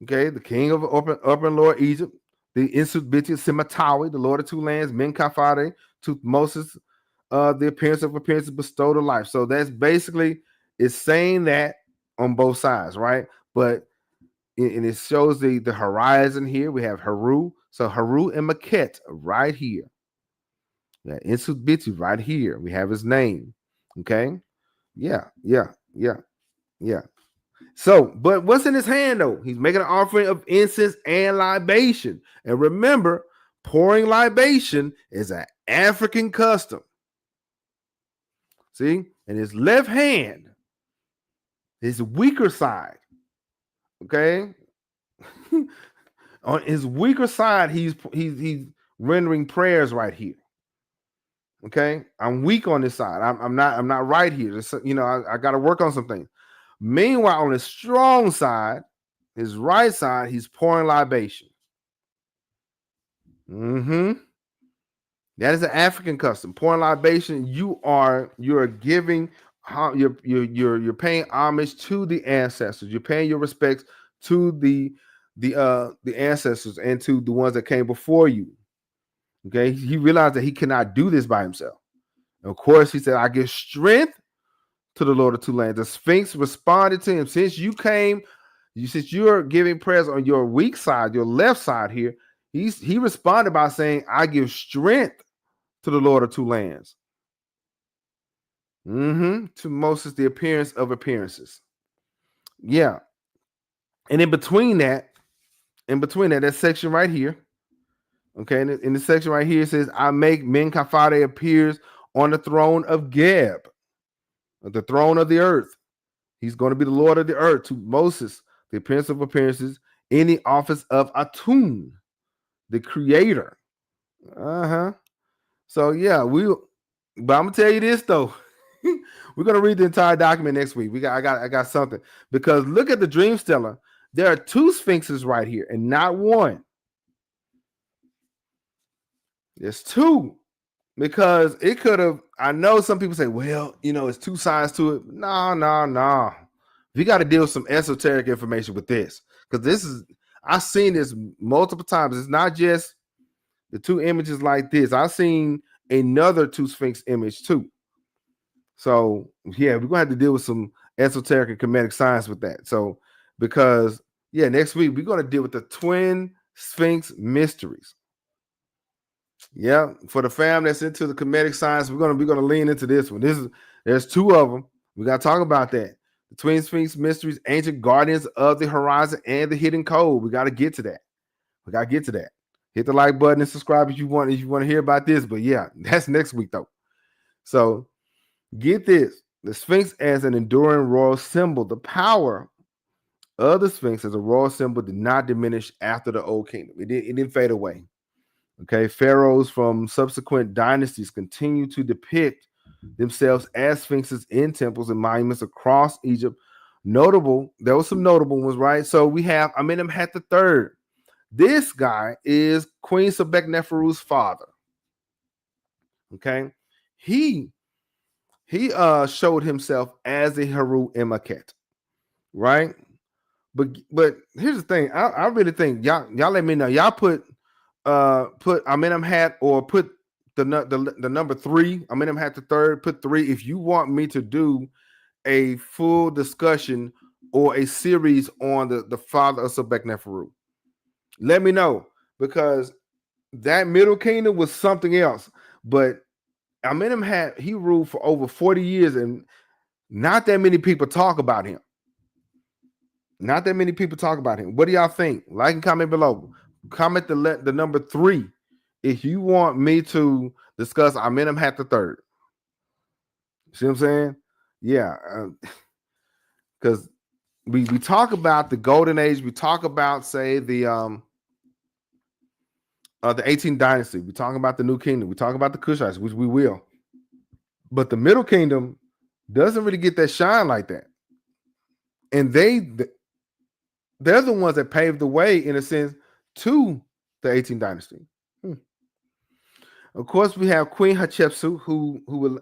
okay, the king of upper and lower Egypt, the Insubiti Simatawi, the Lord of two lands, Menkafare, Tutmosis, the appearance of appearances bestowed on life. So that's basically, it's saying that on both sides, right? But and it shows the horizon here. We have Haru. So Haru and Maket right here. Yeah, Insubiti right here. We have his name. Okay. Yeah. So, but what's in his hand though? He's making an offering of incense and libation. And remember, pouring libation is an African custom. See, and his left hand, his weaker side. Okay, on his weaker side, he's rendering prayers right here. Okay, I'm weak on this side. I'm not right here. I got to work on some things. Meanwhile, on the strong side, his right side, he's pouring libation. That is an African custom. Pouring libation, you're giving, you're paying homage to the ancestors. You're paying your respects to the ancestors and to the ones that came before you. Okay, he realized that he cannot do this by himself. And of course, he said, "I give strength to the Lord of two lands." The Sphinx responded to him, since you're giving prayers on your weak side, your left side here. He responded by saying, "I give strength to the Lord of two lands." To Moses, the appearance of appearances. Yeah. And in between that section right here, okay, in the section right here, it says, I make Men Kafade appears on the throne of Geb, the throne of the earth. He's going to be the Lord of the earth. To Moses, the appearance of appearances, in the office of Atun, the creator. So yeah, but I'm gonna tell you this though. We're gonna read the entire document next week. I got something, because look at the Dream Stela. There are 2 sphinxes right here and not one. There's 2, because it could have. I know some people say, well, it's 2 sides to it. No. We got to deal with some esoteric information with this, because I've seen this multiple times. It's not just the 2 images like this. I've seen another 2 sphinx image too. So yeah, we're gonna have to deal with some esoteric and comedic science with that. So because next week we're gonna deal with the twin sphinx mysteries. Yeah, for the fam that's into the comedic science, we're gonna lean into this one. There's 2 of them. We gotta talk about that. The twin sphinx mysteries, ancient guardians of the horizon, and the hidden code. We gotta get to that. Hit the like button and subscribe if you want to hear about this. But yeah, that's next week though. So get this: the Sphinx as an enduring royal symbol. The power of the Sphinx as a royal symbol did not diminish after the Old Kingdom. It didn't fade away. Okay, pharaohs from subsequent dynasties continue to depict themselves as sphinxes in temples and monuments across Egypt. There were some notable ones, right? So we have Amenemhat III. This guy is Queen Sebekneferu's father. Okay, he showed himself as a Heru Immaket, right? But here's the thing. I really think y'all let me know. Y'all put Amenemhat, or put the number 3, Amenemhat the third, put 3 if you want me to do a full discussion or a series on the father of Sebekneferu. Let me know, because that Middle Kingdom was something else. But Amenemhat, he ruled for over 40 years, and not that many people talk about him. What do y'all think? Like and comment below. Comment the number 3 if you want me to discuss Amenemhat III. See what I'm saying? Yeah, because we talk about the Golden Age. We talk about, say, the 18th dynasty. We talk about the New Kingdom. We talk about the Kushites, which we will. But the Middle Kingdom doesn't really get that shine like that. And they're the ones that paved the way, in a sense, to the 18th dynasty. Of course, we have Queen Hatshepsut, who will.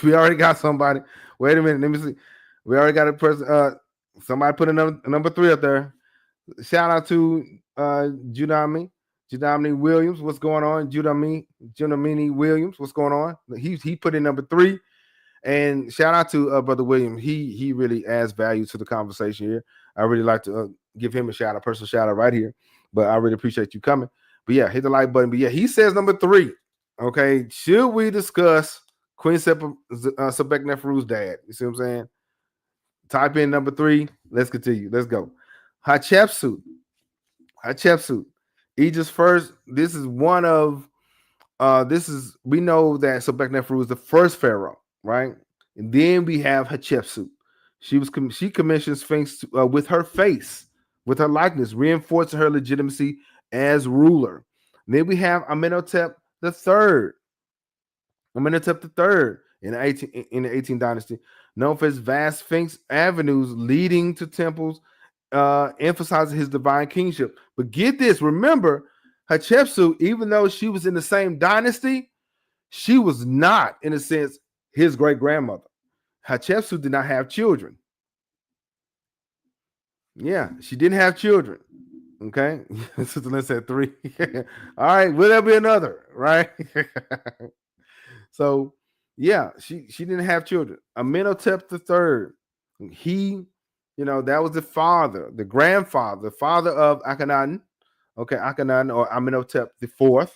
We already got somebody. Wait a minute, let me see. We already got a person. Somebody put a number 3 up there. Shout out to Judamini Williams. What's going on? Judamini Williams. What's going on? He put in number 3. And shout out to Brother William. He really adds value to the conversation here. I really like to give him a personal shout out right here. But I really appreciate you coming. But yeah, hit the like button. But yeah, he says number 3. Okay, should we discuss Queen Sebekneferu's dad? You see what I'm saying? Type in number 3. Let's continue. Let's go. Hatshepsut, Egypt's first. This is one of. We know that Sebekneferu is the first pharaoh, right? And then we have Hatshepsut. She commissioned Sphinx with her face, with her likeness, reinforcing her legitimacy as ruler. And then we have Amenhotep III. Amenhotep III in the 18th dynasty, known for his vast Sphinx avenues leading to temples, emphasizing his divine kingship. But get this, remember, Hatshepsut, even though she was in the same dynasty, she was not, in a sense, his great-grandmother. Hatshepsut did not have children. Yeah, she didn't have children. Okay, Sister Lynn said 3. All right, will there be another? Right. So, yeah, she didn't have children. Amenhotep III, he, that was the father, the grandfather, the father of Akhenaten. Okay, Akhenaten, or Amenhotep IV.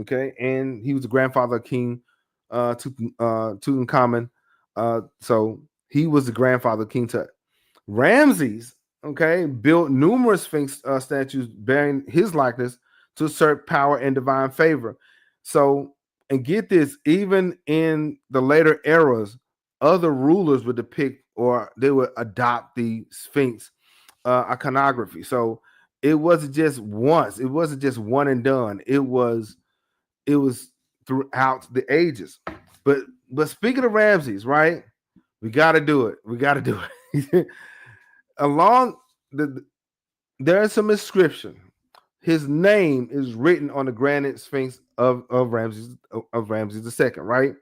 Okay, and he was the grandfather of King Tutankhamun. So he was the grandfather of King Tut. Ramses, okay, built numerous Sphinx statues bearing his likeness to assert power and divine favor. So And get this, even in the later eras, other rulers would depict or they would adopt the Sphinx iconography. So it wasn't just once, it wasn't just one and done. It was throughout the ages. But speaking of Ramses, right? We got to do it. We got to do it. Along the there's some inscription. His name is written on the granite sphinx of Ramses II, right?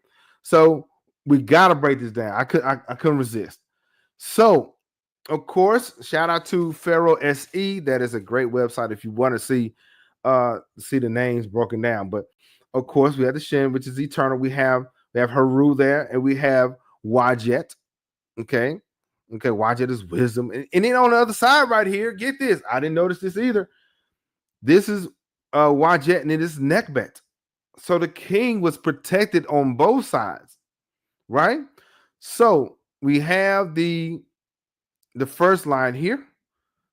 So we gotta break this down. I couldn't resist. So, of course, shout out to Pharaoh SE. That is a great website if you want to see the names broken down. But of course, we have the Shin, which is eternal. We have Heru there, and we have Wajet. Okay. Okay, Wajet is wisdom. And then on the other side right here, get this. I didn't notice this either. This is Wajet and it is Nekhbet. So the king was protected on both sides, right? So we have the first line here,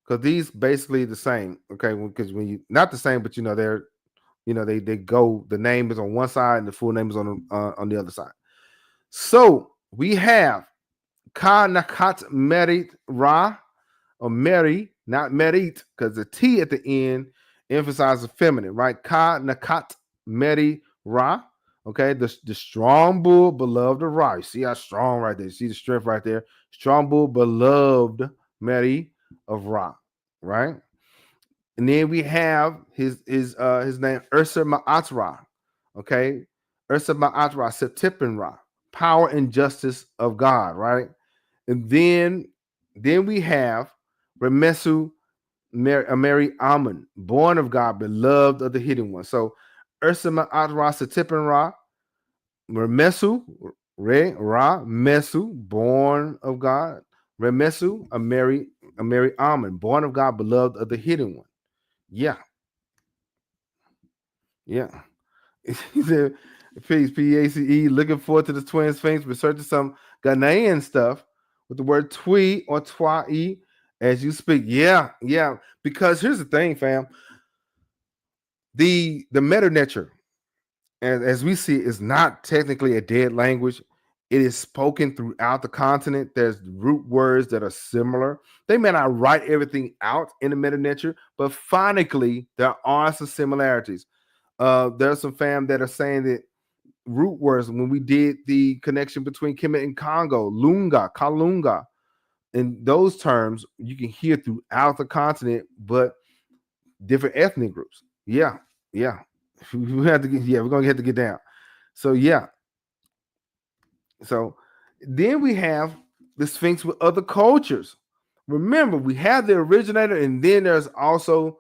because these basically the same, okay? Because when you not the same, but they go, the name is on one side and the full name is on the other side. So we have Ka Nakat Merit Ra, or Mary, not Merit, because the T at the end emphasizes feminine, right? Ka Nakat Meri Ra. Okay, the strong bull, beloved of Ra. You see how strong right there. You see the strength right there. Strong bull, beloved Mary of Ra, right? And then we have his name, Ursa Ma'atra. Okay, Ursa Ma'atra, Septipin Ra, power and justice of God, right? And then we have Remesu Mary Amun, born of God, beloved of the hidden one. So Ursa Ma'atra, Septipin Ra, Remesu, Ra, Mesu, born of God. Remesu, a Mary Amun, born of God, beloved of the hidden one. Yeah. Yeah. He said, peace, PACE, looking forward to the twin sphinx, researching some Ghanaian stuff with the word twi or twa-e as you speak. Yeah, yeah. Because here's the thing, fam. The meta nature, as we see, is not technically a dead language. It is spoken throughout the continent. There's root words that are similar. They may not write everything out in the meta nature, but phonically, there are some similarities. There's some fam that are saying that root words, when we did the connection between Kemet and Congo, Lunga, Kalunga, in those terms, you can hear throughout the continent, but different ethnic groups. Yeah, yeah. We have to we're gonna have to get down. So yeah. So then we have the Sphinx with other cultures. Remember, we have the originator, and then there's also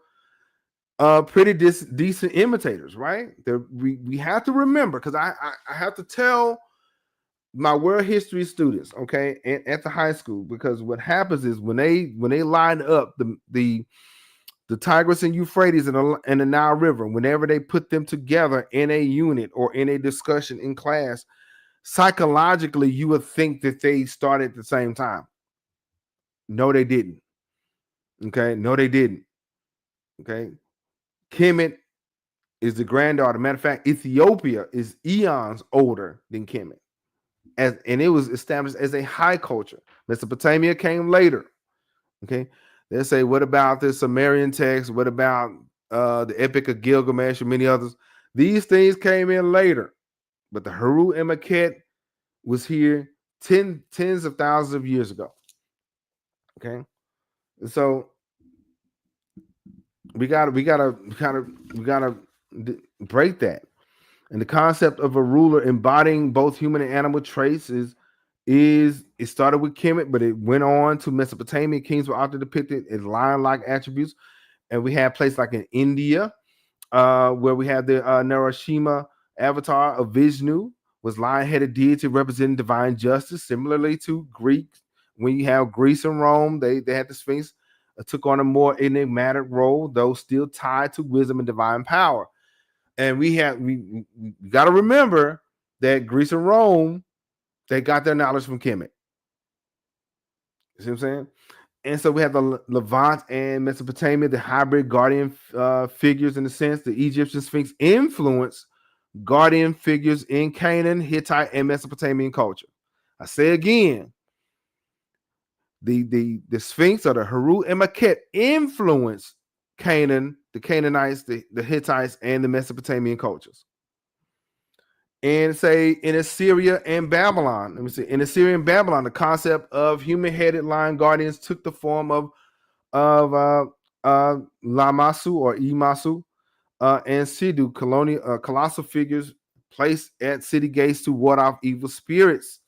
pretty decent imitators, right? We have to remember, because I have to tell my world history students, okay, at the high school, because what happens is when they line up the Tigris and Euphrates and the Nile River, whenever they put them together in a unit or in a discussion in class, psychologically you would think that they started at the same time. No, they didn't. Okay, no, they didn't. Okay, Kemet is the granddaughter. Matter of fact, Ethiopia is eons older than Kemet. And it was established as a high culture. Mesopotamia came later. Okay, they say, what about the Sumerian text? What about the Epic of Gilgamesh and many others? These things came in later, but the Heru and Maket was here tens of thousands of years ago. Okay, so we gotta break that. And the concept of a ruler embodying both human and animal traits is it started with Kemet, but it went on to Mesopotamia. Kings were often depicted as lion-like attributes, and we have places like in India, where we have the Narashima avatar of Vishnu, was lion-headed deity representing divine justice. Similarly to Greek, when you have Greece and Rome, they had the Sphinx took on a more enigmatic role, though still tied to wisdom and divine power. And we got to remember that Greece and Rome, they got their knowledge from Kemet. You see what I'm saying? And so we have the Levant and Mesopotamia, the hybrid guardian figures in a sense. The Egyptian Sphinx influenced guardian figures in Canaan, Hittite, and Mesopotamian culture. I say again, the Sphinx or the Heru and Maket influenced Canaan, the Canaanites, the Hittites, and the Mesopotamian cultures. And say in Assyria and Babylon, let me see, in Assyria and Babylon, the concept of human-headed lion guardians took the form of Lamasu or Imasu and Sidhu, colossal figures placed at city gates to ward off evil spirits.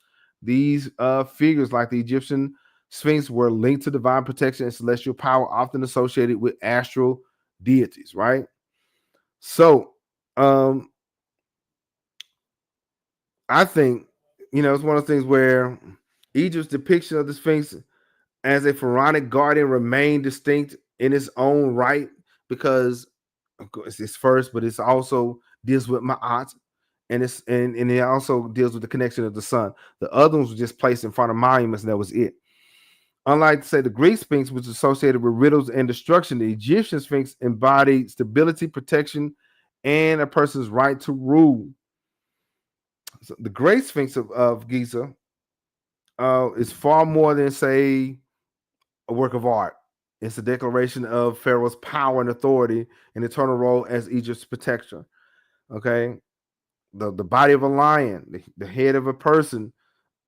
These figures, like the Egyptian Sphinx, were linked to divine protection and celestial power, often associated with astral deities, right? So, I think, it's one of those things where Egypt's depiction of the Sphinx as a pharaonic guardian remained distinct in its own right, because of course it's first, but it's also deals with Ma'at, and it also deals with the connection of the sun. The other ones were just placed in front of monuments, and that was it. Unlike, say, the Greek Sphinx, which was associated with riddles and destruction, the Egyptian Sphinx embodied stability, protection, and a person's right to rule. So the Great Sphinx of Giza is far more than, say, a work of art. It's a declaration of Pharaoh's power and authority and eternal role as Egypt's protector. Okay, the body of a lion, the head of a person.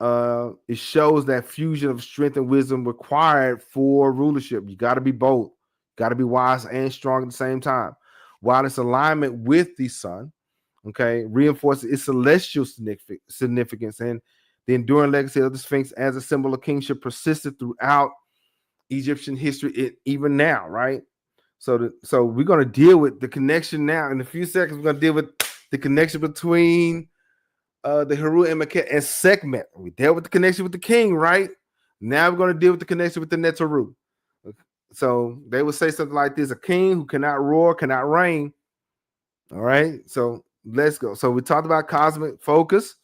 It shows that fusion of strength and wisdom required for rulership. You got to be both. Got to be wise and strong at the same time. While its alignment with the sun, okay, reinforces its celestial significance, and the enduring legacy of the Sphinx as a symbol of kingship persisted throughout Egyptian history, even now, right? So we're going to deal with the connection now. In a few seconds, we're going to deal with the connection between the Heru and Maket and Sekhmet. We dealt with the connection with the king, right? Now we're going to deal with the connection with the Neteru. So they would say something like this: a king who cannot roar, cannot reign. All right. So let's go. So we talked about cosmic focus,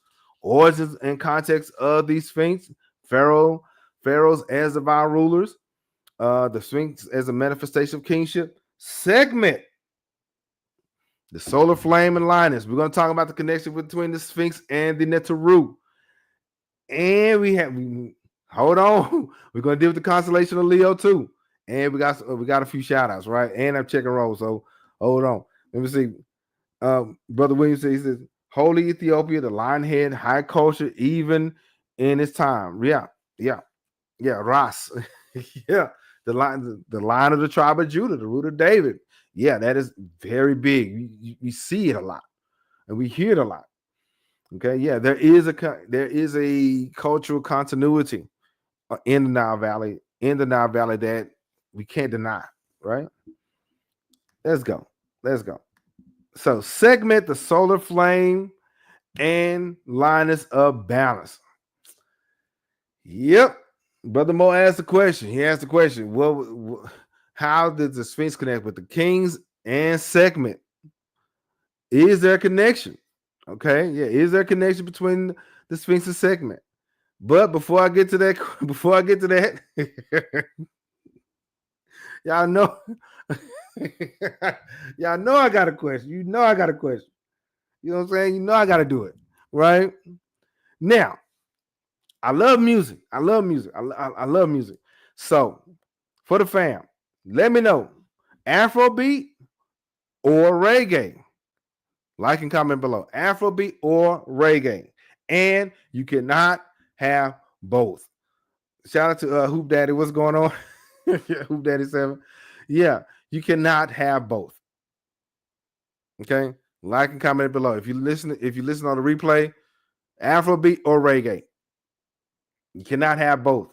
origins and context of these Sphinx, pharaohs as divine rulers, the Sphinx as a manifestation of kingship, Sekhmet, the solar flame, and Lioness. We're going to talk about the connection between the Sphinx and the Neteru. And hold on, we're going to deal with the constellation of Leo too. And we got a few shout outs, right? And I'm checking roll. So hold on. Let me see. Brother Williams says, Holy Ethiopia, the lion head, high culture, even in its time. Yeah. Ras. Yeah. The line of the tribe of Judah, the root of David. Yeah, that is very big. We see it a lot, and we hear it a lot. Okay, yeah, there is a cultural continuity in the Nile Valley, that we can't deny, right? Let's go. So Sekhmet, the solar flame, and Lioness of balance. Yep. Brother Mo asked the question. He asked the question, how did the Sphinx connect with the kings and Sekhmet? Is there a connection? Okay, yeah, is there a connection between the Sphinx and Sekhmet? But before I get to that, y'all know, y'all know I got a question. You know I got a question. You know what I'm saying? You know I got to do it, right? Now, I love music. I love music. So, for the fam, let me know, Afrobeat or reggae? Like and comment below. Afrobeat or reggae. And you cannot have both. Shout out to Hoop Daddy. What's going on? Hoop Daddy 7. Yeah, you cannot have both. Okay? Like and comment below. If you listen on the replay, Afrobeat or reggae. You cannot have both.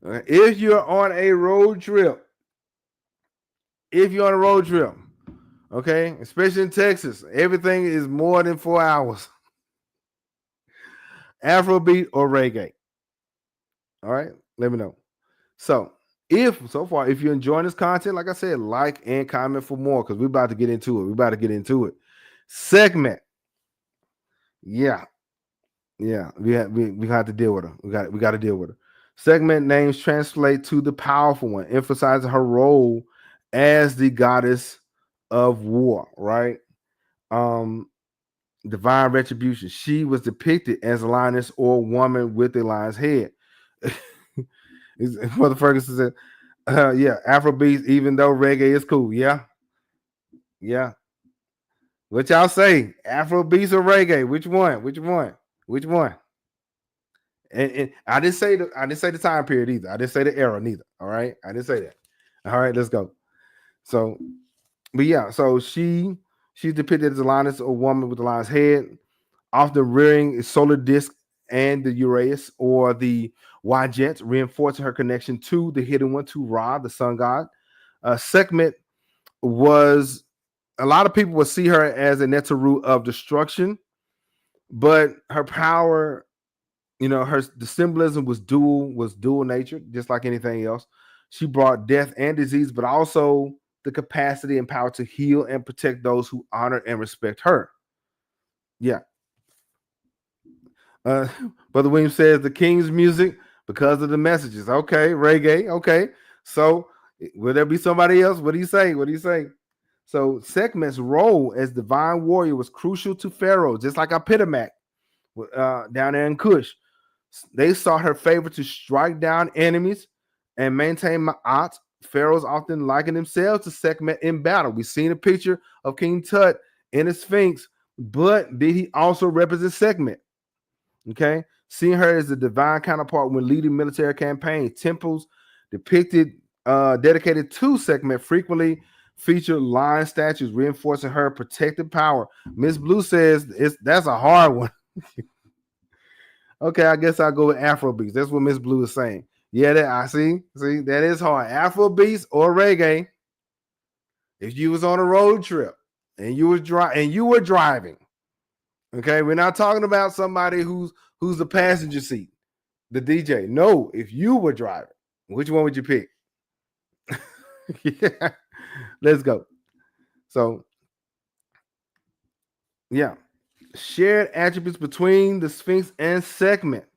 If you're on a road trip, okay, especially in Texas, everything is more than 4 hours. Afrobeat or reggae. All right, let me know. So if you're enjoying this content, like I said, like and comment for more, because we're about to get into it. Sekhmet. Yeah. We have to deal with her. We got to deal with her. Sekhmet names translate to the powerful one, emphasizing her role as the goddess of war, right? divine retribution. She was depicted as a lioness or a woman with a lion's head. Mother Ferguson said, yeah, Afrobeats, even though reggae is cool. Yeah. Yeah. What y'all say? Afrobeats or reggae? Which one? Which one? Which one? And I didn't say the time period either. I didn't say the era neither. All right. I didn't say that. All right, let's go. So, but yeah, so she's depicted as a lioness, a woman with a lion's head, often rearing a solar disk and the Uranus or the Wajet, reinforcing her connection to the hidden one, to Ra, the sun god. Sekhmet was, a lot of people would see her as a Neteru of destruction, but her power, the symbolism was dual nature, just like anything else. She brought death and disease, but also the capacity and power to heal and protect those who honor and respect her. Yeah. Brother William says the King's music because of the messages. Okay, reggae. Okay. So will there be somebody else? What do you say? What do you say? So Sekhmet's role as divine warrior was crucial to Pharaoh, just like Apitimac down there in Kush. They sought her favor to strike down enemies and maintain Ma'at. Pharaohs often liken themselves to Sekhmet in battle. We've seen a picture of King Tut in the Sphinx, but did he also represent Sekhmet? Okay, seeing her as the divine counterpart when leading military campaigns. Temples depicted, dedicated to Sekhmet frequently feature lion statues, reinforcing her protective power. Miss Blue says that's a hard one. Okay, I guess I'll go with Afrobeats. That's what Miss Blue is saying. Yeah, that I see that is hard. Afrobeats or reggae. If you was on a road trip and you were driving, okay, we're not talking about somebody who's the passenger seat, the DJ. No, if you were driving, which one would you pick? Yeah, let's go. So, yeah, shared attributes between the Sphinx and Sekhmet.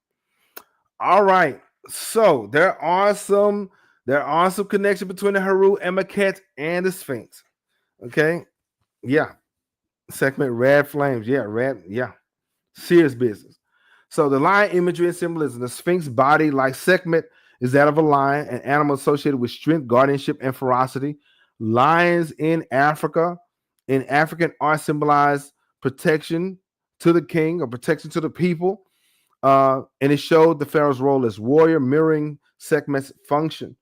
All right, so there are some connection between the Heru and Maquette and the Sphinx. Okay, yeah, Sekhmet, red flames. Yeah, red. Yeah, serious business. So the lion imagery and symbolism. The Sphinx body, like Sekhmet, is that of a lion, an animal associated with strength, guardianship, and ferocity. Lions in Africa, in African art, symbolize protection to the king or protection to the people. And it showed the pharaoh's role as warrior, mirroring Sekhmet's function.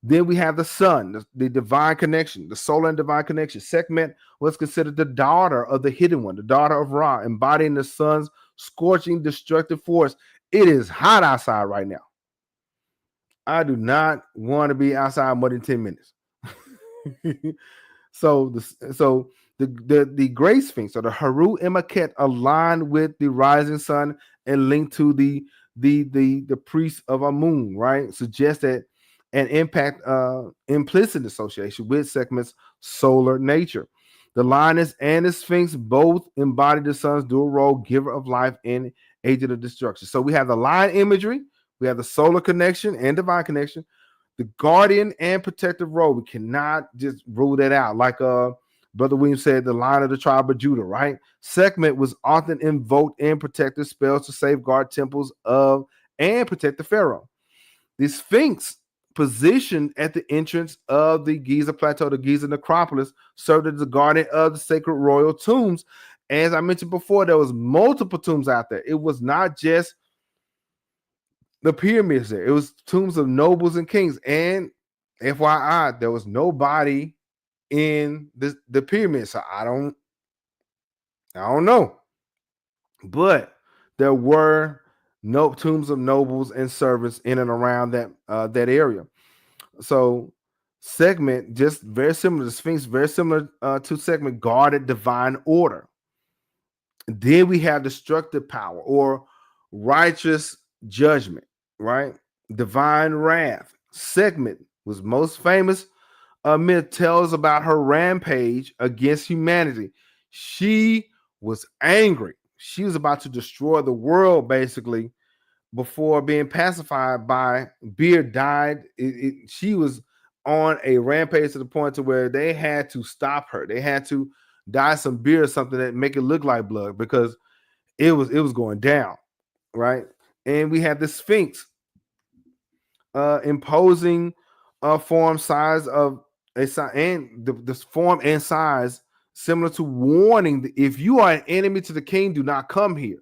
Then we have the sun, the divine connection, the solar and divine connection. Sekhmet was considered the daughter of the hidden one, the daughter of Ra, embodying the sun's scorching, destructive force. It is hot outside right now. I do not want to be outside more than 10 minutes. So the Great Sphinx or the Heru and Maquette aligned with the rising sun and linked to the priest of Amun, right? Suggest that an impact implicit association with Sekhmet's solar nature. The Lioness and the Sphinx both embody the sun's dual role, giver of life and agent of destruction. So we have the lion imagery, we have the solar connection and divine connection, the guardian and protective role. We cannot just rule that out. Like Brother William said, the line of the tribe of Judah, right? Sekhmet was often invoked in protective spells to safeguard temples of and protect the pharaoh. The Sphinx, positioned at the entrance of the Giza plateau, the Giza necropolis, served as the guardian of the sacred royal tombs. As I mentioned before, there was multiple tombs out there. It was not just the pyramids there. It was tombs of nobles and kings. And FYI, there was nobody in the pyramid. So I don't know. But there were no tombs of nobles and servants in and around that area. So Sekhmet, just very similar to Sphinx, very similar to Sekhmet, guarded divine order. Then we have destructive power or righteous judgment, right? Divine wrath. Sekhmet was most famous. Myth tells about her rampage against humanity. She was angry. She was about to destroy the world, basically, before being pacified by Beard died. She was on a rampage to the point to where they had to stop her. They had to dye some beer or something that make it look like blood because it was going down, right? And we had the Sphinx imposing a form size of a size and the form and size similar to warning that if you are an enemy to the king, do not come here.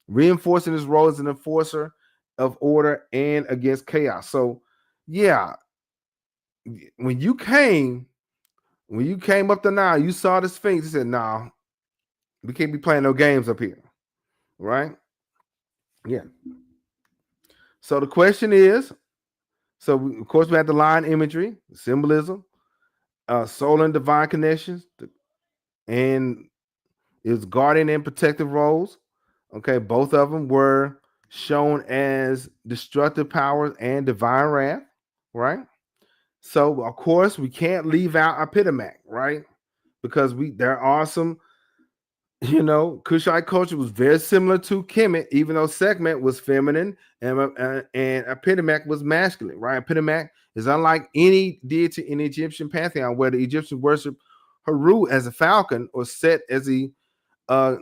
Reinforcing his role as an enforcer of order and against chaos. So, yeah, when you came up the Nile, you saw the Sphinx. You said, "Nah, we can't be playing no games up here," right? Yeah. So the question is, of course we had the line imagery, symbolism, solar and divine connections, and its guardian and protective roles. Okay, both of them were shown as destructive powers and divine wrath, right? So of course we can't leave out Epitomac, right? Because there are some, Kushite culture was very similar to Kemet, even though Sekhmet was feminine and Epitomac was masculine, right? Epitomac is unlike any deity in the Egyptian pantheon, where the Egyptians worship Haru as a falcon or Set as the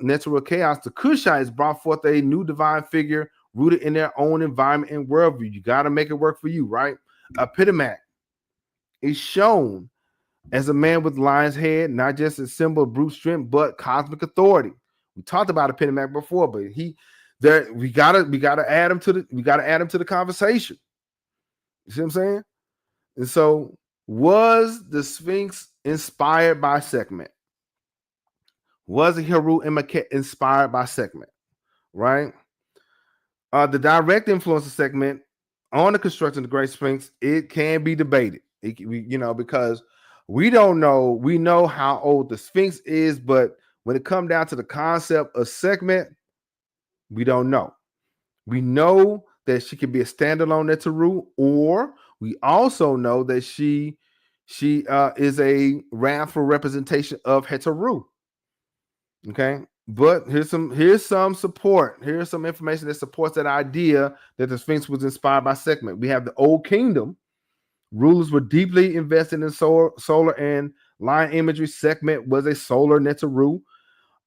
natural chaos. The Kushites brought forth a new divine figure rooted in their own environment and worldview. You got to make it work for you, right? Epitomac is shown as a man with lion's head, not just a symbol of brute strength, but cosmic authority. We talked about Epitomac before, but we gotta add him to the conversation. You see what I'm saying? And so, was the Sphinx inspired by Sekhmet? Was the Heru and Maquette inspired by Sekhmet? Right? The direct influence of Sekhmet on the construction of the Great Sphinx, it can be debated. Because we don't know. We know how old the Sphinx is, but when it comes down to the concept of Sekhmet, we don't know. We know that she could be a standalone Neteru, or we also know that she is a wrathful representation of Heteru. Okay, but here's some support. Here's some information that supports that idea that the Sphinx was inspired by Sekhmet. We have the Old Kingdom. Rulers were deeply invested in solar and line imagery. Sekhmet was a solar Neteru,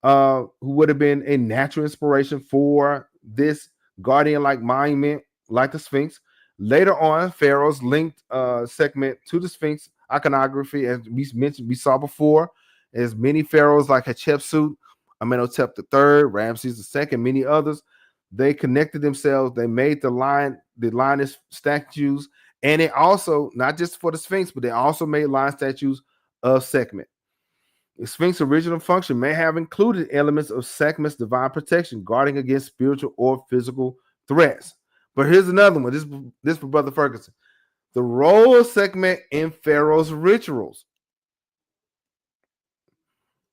who would have been a natural inspiration for this guardian-like monument, like the Sphinx. Later on, pharaohs linked Sekhmet to the Sphinx iconography, as we saw before, as many pharaohs like Hatshepsut, Amenhotep III, Ramses II, many others. They connected themselves. They made the lioness statues, and they also, not just for the Sphinx, but they also made lion statues of Sekhmet. The Sphinx's original function may have included elements of Sekhmet's divine protection, guarding against spiritual or physical threats. But here's another one. This for Brother Ferguson. The role of Sekhmet in Pharaoh's rituals.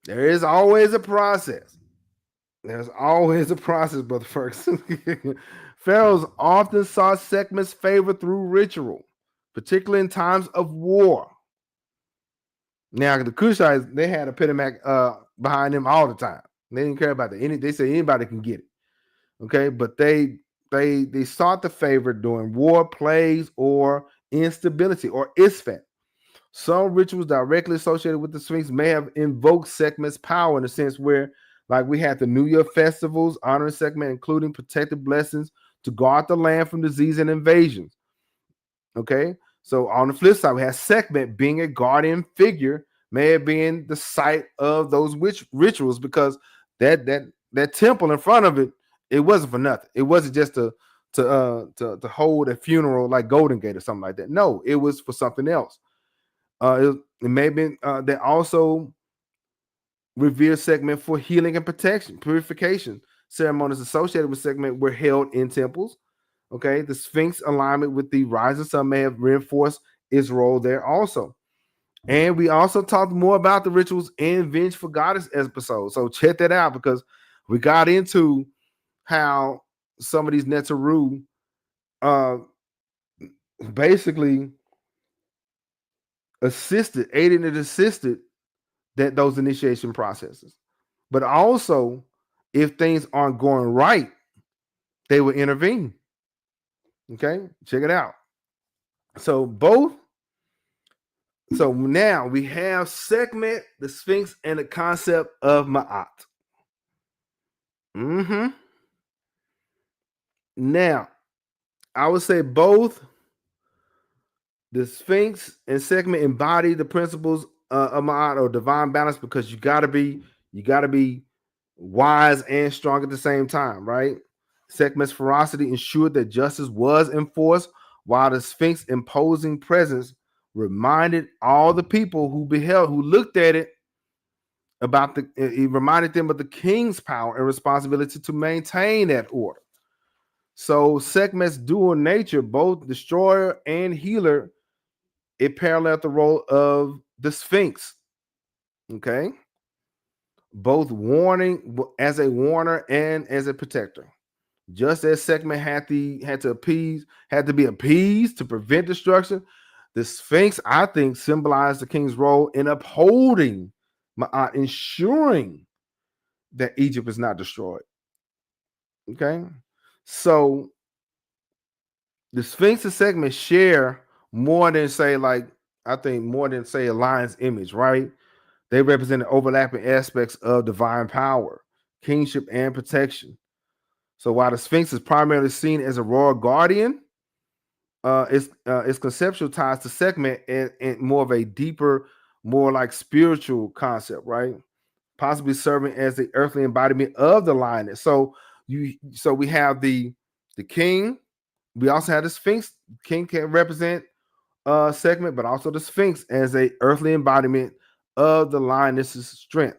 There is always a process. There's always a process, Brother Ferguson. Pharaohs often sought Sekhmet's favor through ritual, particularly in times of war. Now, the Kushites, they had a Epitomac behind them all the time. They didn't care about that. They say anybody can get it. Okay, but they sought the favor during war, plagues, or instability, or isfet. Some rituals directly associated with the Sphinx may have invoked Sekhmet's power in a sense where, like, we had the New Year festivals honoring Sekhmet, including protective blessings to guard the land from disease and invasions. Okay, so on the flip side, we have Sekhmet being a guardian figure, may have been the site of those rituals, because that temple in front of it wasn't for nothing. It wasn't just to hold a funeral like Golden Gate or something like that. No, it was for something else. It may have been they also revered Sekhmet for healing and protection, purification. Ceremonies associated with Sekhmet were held in temples. Okay, the Sphinx alignment with the rising sun may have reinforced its role there also. And we also talked more about the rituals in Vengeful Goddess episode. So check that out, because we got into how some of these Neteru basically aided and assisted those initiation processes. But also, if things aren't going right, they will intervene. Okay, check it out. So both So now we have Sekhmet, the Sphinx, and the concept of Maat. Now, I would say both the Sphinx and Sekhmet embody the principles of Ma'at or divine balance, because you gotta be wise and strong at the same time, right? Sekhmet's ferocity ensured that justice was enforced, while the Sphinx imposing presence reminded all the people who looked at it it reminded them of the king's power and responsibility to maintain that order. So Sekhmet's dual nature, both destroyer and healer, it paralleled the role of the Sphinx. Okay. Both warning as a warner and as a protector. Just as Sekhmet had to be appeased to prevent destruction, the Sphinx, I think, symbolized the king's role in upholding Ma'at, ensuring that Egypt is not destroyed. Okay. So the Sphinx and Sekhmet share more than say a lion's image, right? They represent overlapping aspects of divine power, kingship, and protection. So while the Sphinx is primarily seen as a royal guardian, its conceptual ties to Sekhmet and more of a deeper, more like spiritual concept, right? Possibly serving as the earthly embodiment of the lioness. So we have the king. We also have the Sphinx. King can represent Sekhmet, but also the Sphinx as a earthly embodiment of the lioness's strength.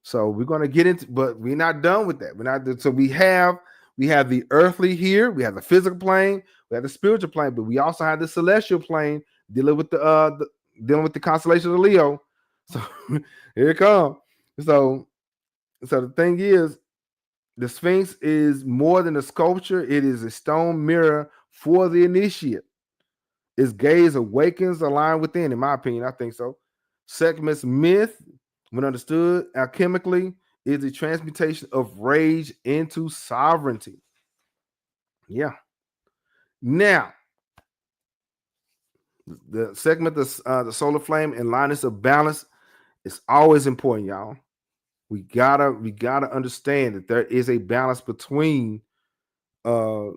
So we're going to get into, but we're not done with that. We're not. So we have the earthly here. We have the physical plane. We have the spiritual plane, but we also have the celestial plane dealing with the constellation of Leo. So here it comes. So the thing is, the Sphinx is more than a sculpture. It is a stone mirror for the initiate. Its gaze awakens the line within, in my opinion. I think so. Sekhmet's myth, when understood alchemically, is the transmutation of rage into sovereignty. Yeah. Now, the Sekhmet, the solar flame and Lioness of balance is always important, y'all. We gotta understand that there is a balance between the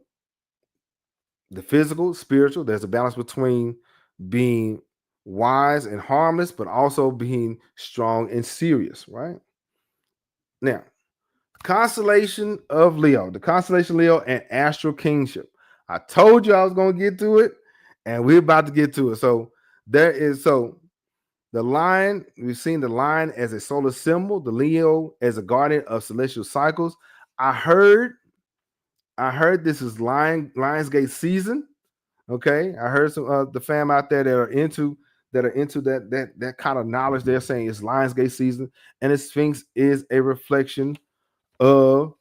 physical, spiritual. There's a balance between being wise and harmless, but also being strong and serious, right? Now, constellation of Leo, the constellation Leo and astral kingship. I told you I was going to get to it, and we're about to get to it. So the lion, we've seen the lion as a solar symbol, the Leo as a guardian of celestial cycles. I heard this is Lionsgate season. Okay, I heard some the fam out there that are into that kind of knowledge. They're saying it's Lionsgate season, and the Sphinx is a reflection of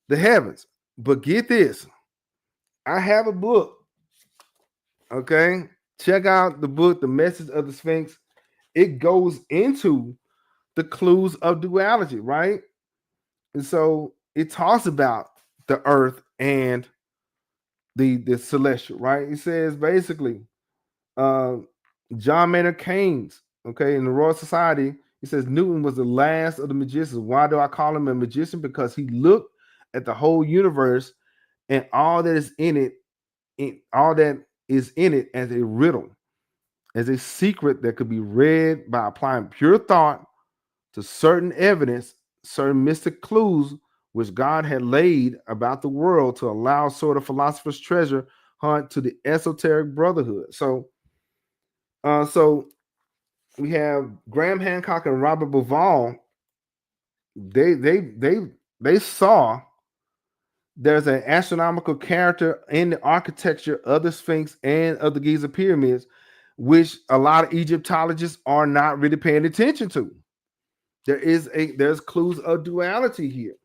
the heavens. But get this, I have a book. Okay, check out the book, The Message of the Sphinx. It goes into the clues of duality, right? And so it talks about the earth and the celestial, right? It says basically, John Maynard Keynes, okay, in the Royal Society, he says Newton was the last of the magicians. Why do I call him a magician? Because he looked at the whole universe and all that is in it as a riddle, as a secret that could be read by applying pure thought to certain evidence, certain mystic clues which God had laid about the world to allow sort of philosopher's treasure hunt to the esoteric brotherhood. So we have Graham Hancock and Robert Bauval. They saw there's an astronomical character in the architecture of the Sphinx and of the Giza pyramids, which a lot of Egyptologists are not really paying attention to. There's clues of duality here.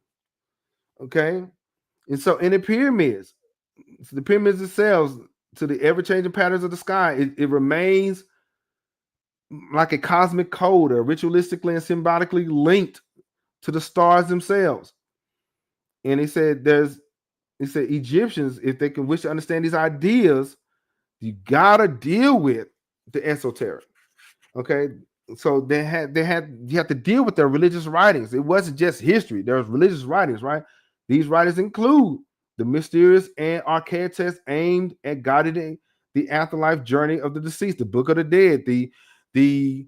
Okay. And so in the pyramids themselves, to the ever-changing patterns of the sky, it remains like a cosmic code, or ritualistically and symbolically linked to the stars themselves. And he said Egyptians, if they can wish to understand these ideas, you gotta deal with the esoteric. Okay, so you have to deal with their religious writings. It wasn't just history. There's religious writings, right? These writings include the mysterious and archaic texts aimed at guiding the afterlife journey of the deceased, the Book of the Dead, the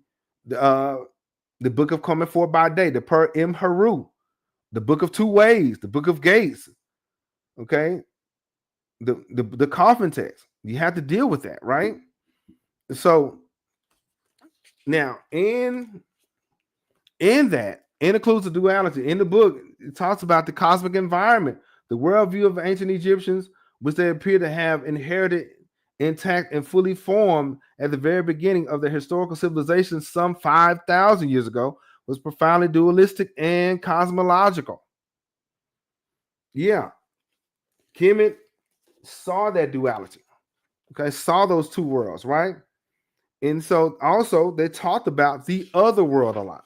uh the Book of Coming Forth by Day, the Per Im Haru, the Book of Two Ways, the Book of Gates. Okay, the coffin text. You have to deal with that, right? So now in that, it includes the duality. In the book, it talks about the cosmic environment, the worldview of ancient Egyptians, which they appear to have inherited intact and fully formed at the very beginning of their historical civilization some 5,000 years ago, was profoundly dualistic and cosmological. Yeah, Kemet saw that duality. Okay, saw those two worlds, right? And so also they talked about the other world a lot.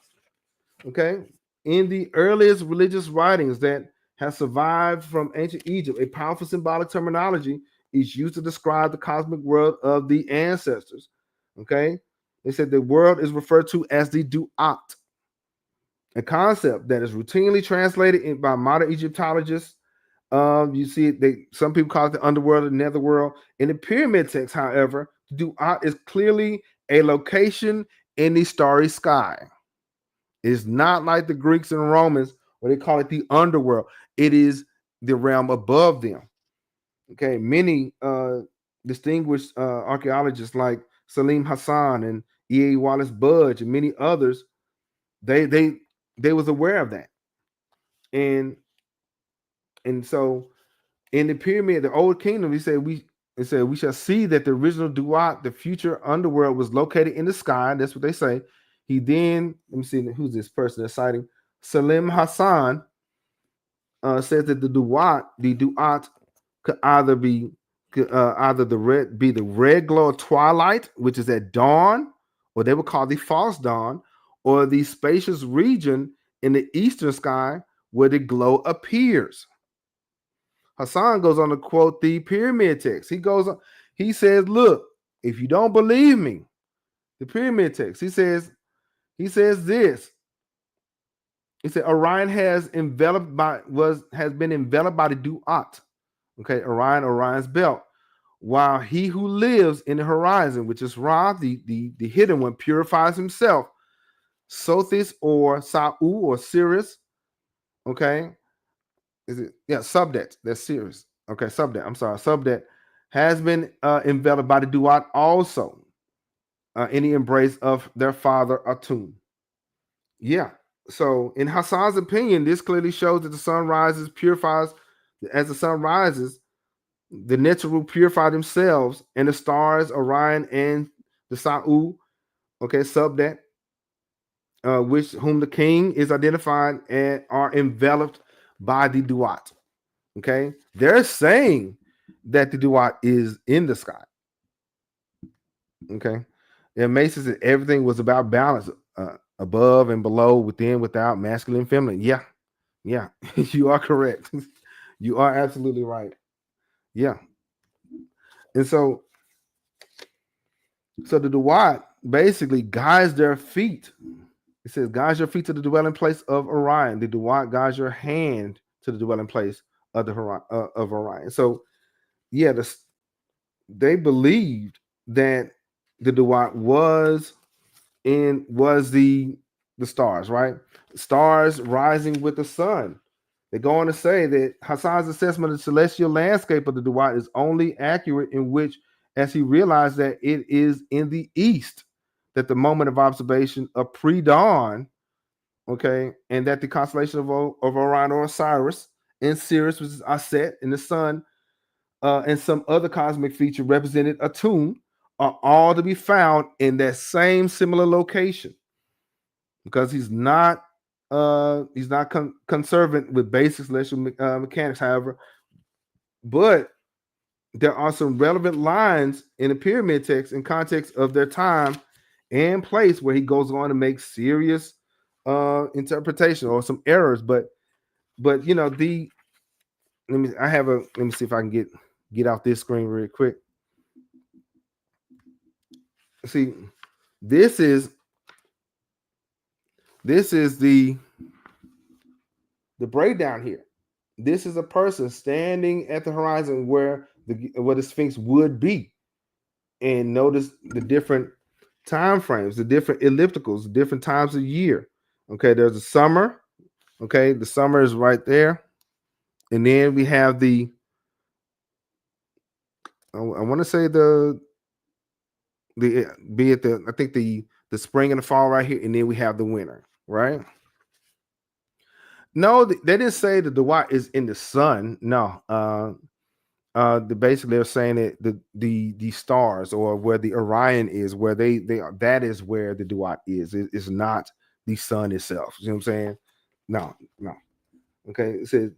Okay, in the earliest religious writings that have survived from ancient Egypt, a powerful symbolic terminology is used to describe the cosmic world of the ancestors. Okay, they said the world is referred to as the Duat, a concept that is routinely translated by modern Egyptologists. You see, some people call it the underworld or netherworld. In the pyramid text, however, Duat is clearly a location in the starry sky. It's not like the Greeks and Romans where they call it the underworld. It is the realm above them. Okay, many distinguished archaeologists like Salim Hassan and E. A. Wallace Budge and many others, they was aware of that, and so in the pyramid, the old kingdom, it said we shall see that the original Duat, the future underworld, was located in the sky. That's what they say. He then, let me see who's this person that's citing. Salim Hassan says that the Duat could either be the red glow of twilight, which is at dawn, or they would call the false dawn, or the spacious region in the eastern sky where the glow appears. Hassan goes on to quote the pyramid text. He says, look, if you don't believe me, the pyramid text, he says this. He said Orion has been enveloped by the Duat. Okay, Orion's belt. While he who lives in the horizon, which is Ra, the hidden one, purifies himself. Sothis or Sa'u or Sirius, okay, is it? Yeah, Subdet. That's Sirius. Okay, Subdet. I'm sorry, Subdet has been enveloped by the Duat also in the embrace of their father Atum. Yeah. So, in Hassan's opinion, this clearly shows that the sun rises, purifies. As the sun rises, the Neteru purify themselves, and the stars, Orion and the Sa'u, okay, Subdet, which whom the king is identified and are enveloped by the Duat. Okay, they're saying that the Duat is in the sky. Okay, and Mason said everything was about balance, above and below, within, without, masculine, feminine. Yeah, yeah, you are correct. You are absolutely right. Yeah, and so the Duat basically guides their feet. It says, guides your feet to the dwelling place of Orion. The Duat guides your hand to the dwelling place of of Orion. So yeah, they believed that the Duat was the stars, right? Stars rising with the sun. They go on to say that Hassan's assessment of the celestial landscape of the Duat is only accurate in which, as he realized that it is in the east, that the moment of observation of pre-dawn, okay, and that the constellation of Orion or Osiris and Sirius, which is Aset, and the sun, and some other cosmic feature represented Atum, are all to be found in that same similar location, because he's not conservant with basic celestial mechanics, however, but there are some relevant lines in the pyramid text in context of their time and place where he goes on to make serious interpretation or some errors, but you know, let me see if I can get off this screen real quick. See, This is the breakdown here. This is a person standing at the horizon where the Sphinx would be, and notice the different time frames, the different ellipticals, different times of year. Okay, there's a summer. Okay, the summer is right there, and then we have the I want to say the be it the I think the spring and the fall right here, and then we have the winter, right? No, they didn't say that the Dwight is in the sun. No, basically they're saying that the stars or where the Orion is, where they are, that is where the Duat is. It's not the sun itself. You know what I'm saying? No, no. Okay, it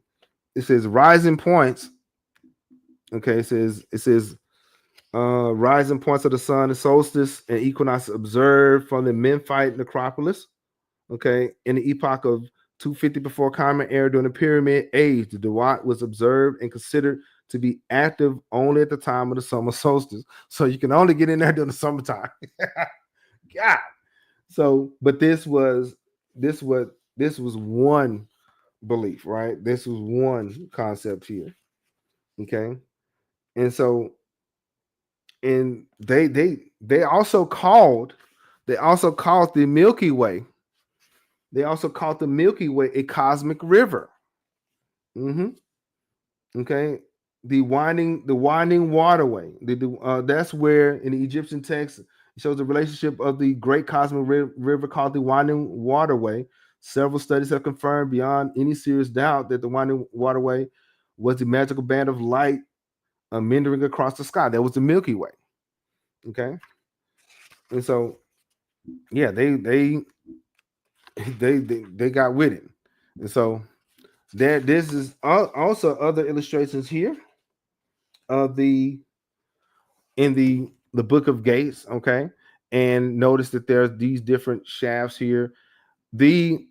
says rising points. Okay, it says rising points of the sun, the solstice and equinox observed from the Memphite necropolis. Okay, in the epoch of 250 before Common Era during the Pyramid Age, the Duat was observed and considered to be active only at the time of the summer solstice. So you can only get in there during the summertime. God. So, but this was one belief, right? This was one concept here. Okay. And so, and they also called the Milky Way. They also called the Milky Way a cosmic river. Mm-hmm. Okay, the winding waterway. That's where in the Egyptian text it shows the relationship of the great cosmic river called the winding waterway. Several studies have confirmed beyond any serious doubt that the winding waterway was the magical band of light meandering across the sky. That was the Milky Way. Okay, and so yeah, they got with it, and so this is also other illustrations here of the in the book of Gates. Okay, and notice that there's these different shafts here. The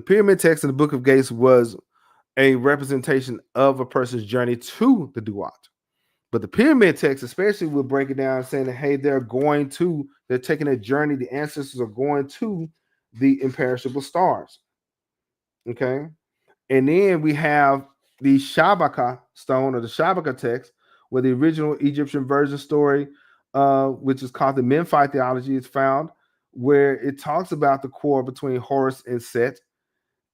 pyramid text in the book of Gates was a representation of a person's journey to the Duat. But the pyramid text, especially, will break it down saying that hey, they're taking a journey. The ancestors are going to the imperishable stars. Okay, and then we have the Shabaka stone or the Shabaka text, where the original Egyptian version story, which is called the Memphite theology, is found, where it talks about the quarrel between Horus and Set,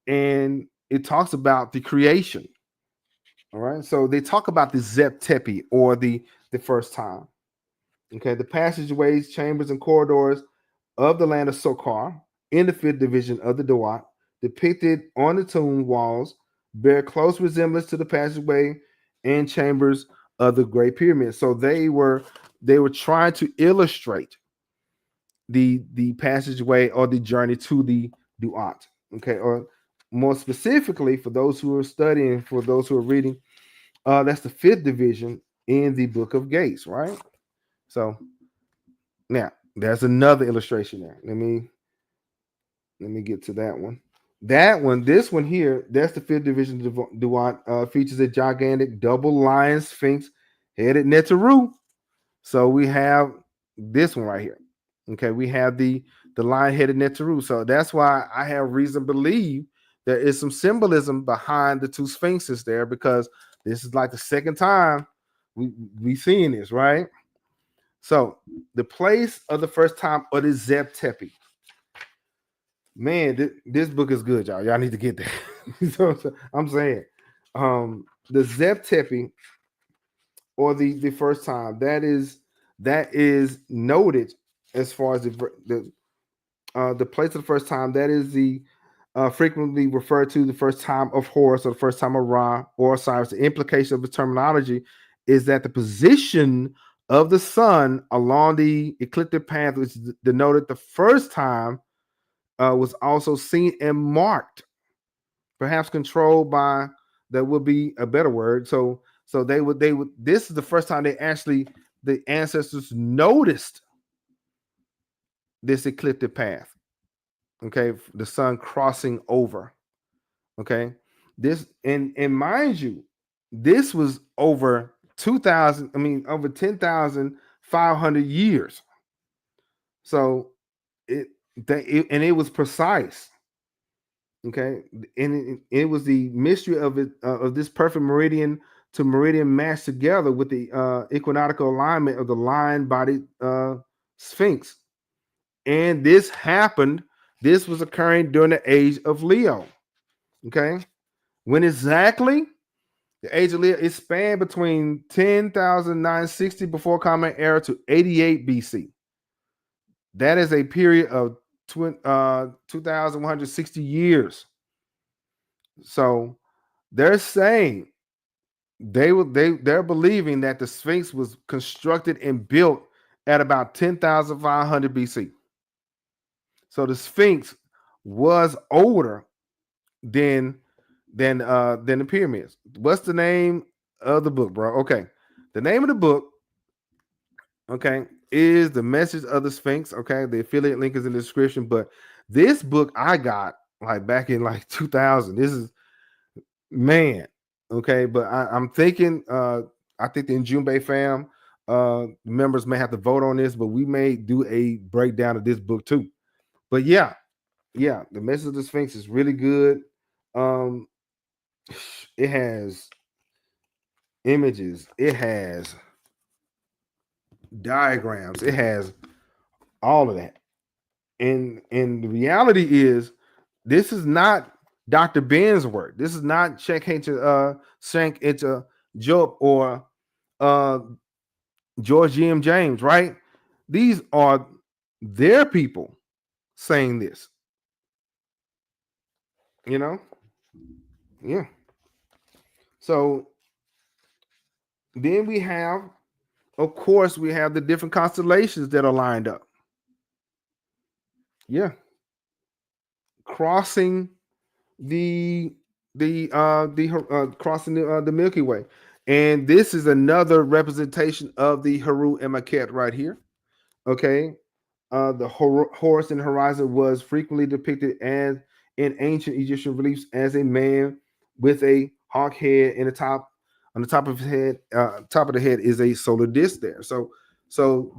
and it talks about the creation. All right, so they talk about the Zep Tepi or the first time. Okay, the passageways, chambers, and corridors of the land of Sokar in the fifth division of the Duat, depicted on the tomb walls, bear close resemblance to the passageway and chambers of the Great Pyramid. So they were trying to illustrate the passageway or the journey to the Duat. Okay, or more specifically, for those who are studying, for those who are reading, that's the fifth division in the Book of Gates, right? So now there's another illustration there. Let me get to that one. This one here, that's the fifth division Duat, features a gigantic double lion sphinx headed Neteru. So we have this one right here. Okay, we have the lion headed Neteru. So that's why I have reason to believe there is some symbolism behind the two sphinxes there, because this is like the second time we seeing this, right? So the place of the first time of the Zeb Tepi. Man, this book is good, y'all. Y'all need to get there. So I'm saying, the Zeb Tepi, or the first time, that is noted as far as the place of the first time. That is the frequently referred to the first time of Horus or the first time of Ra or Osiris. The implication of the terminology is that the position of the sun along the ecliptic path, which denoted the first time, was also seen and marked, perhaps controlled by, that would be a better word. So they would this is the first time the ancestors noticed this ecliptic path. Okay, the sun crossing over. Okay, this and mind you, this was over 10,500 years. So it was precise. Okay, and it was the mystery of it of this perfect meridian to meridian match together with the equinoctial alignment of the lion-bodied Sphinx. And this happened. This was occurring during the age of Leo. Okay, when exactly? The age of Leo, it spanned between 10,960 before Common Era to 88 BC. That is a period of 2,160 years. So they're saying they're believing that the Sphinx was constructed and built at about 10,500 BC. So the Sphinx was older than than the pyramids. What's the name of the book, bro? Okay. The name of the book, okay, is The Message of the Sphinx. Okay. The affiliate link is in the description. But this book I got like back in like 2000. This is man. Okay. But I'm thinking I think the Ujumbe fam members may have to vote on this, but we may do a breakdown of this book too. But yeah, The Message of the Sphinx is really good. Um it has images, it has diagrams, it has all of that. And the reality is this is not Dr. Ben's work. This is not Shank into Job or uh George G.M. James, right? These are their people saying this, you know? Yeah. So then we have, of course, we have the different constellations that are lined up. Yeah. Crossing crossing the Milky Way. And this is another representation of the Haru and Maket right here. Okay. The horse in the horizon was frequently depicted as in ancient Egyptian reliefs as a man with a hawk head in the top. On the top of his head, top of the head is a solar disk there. So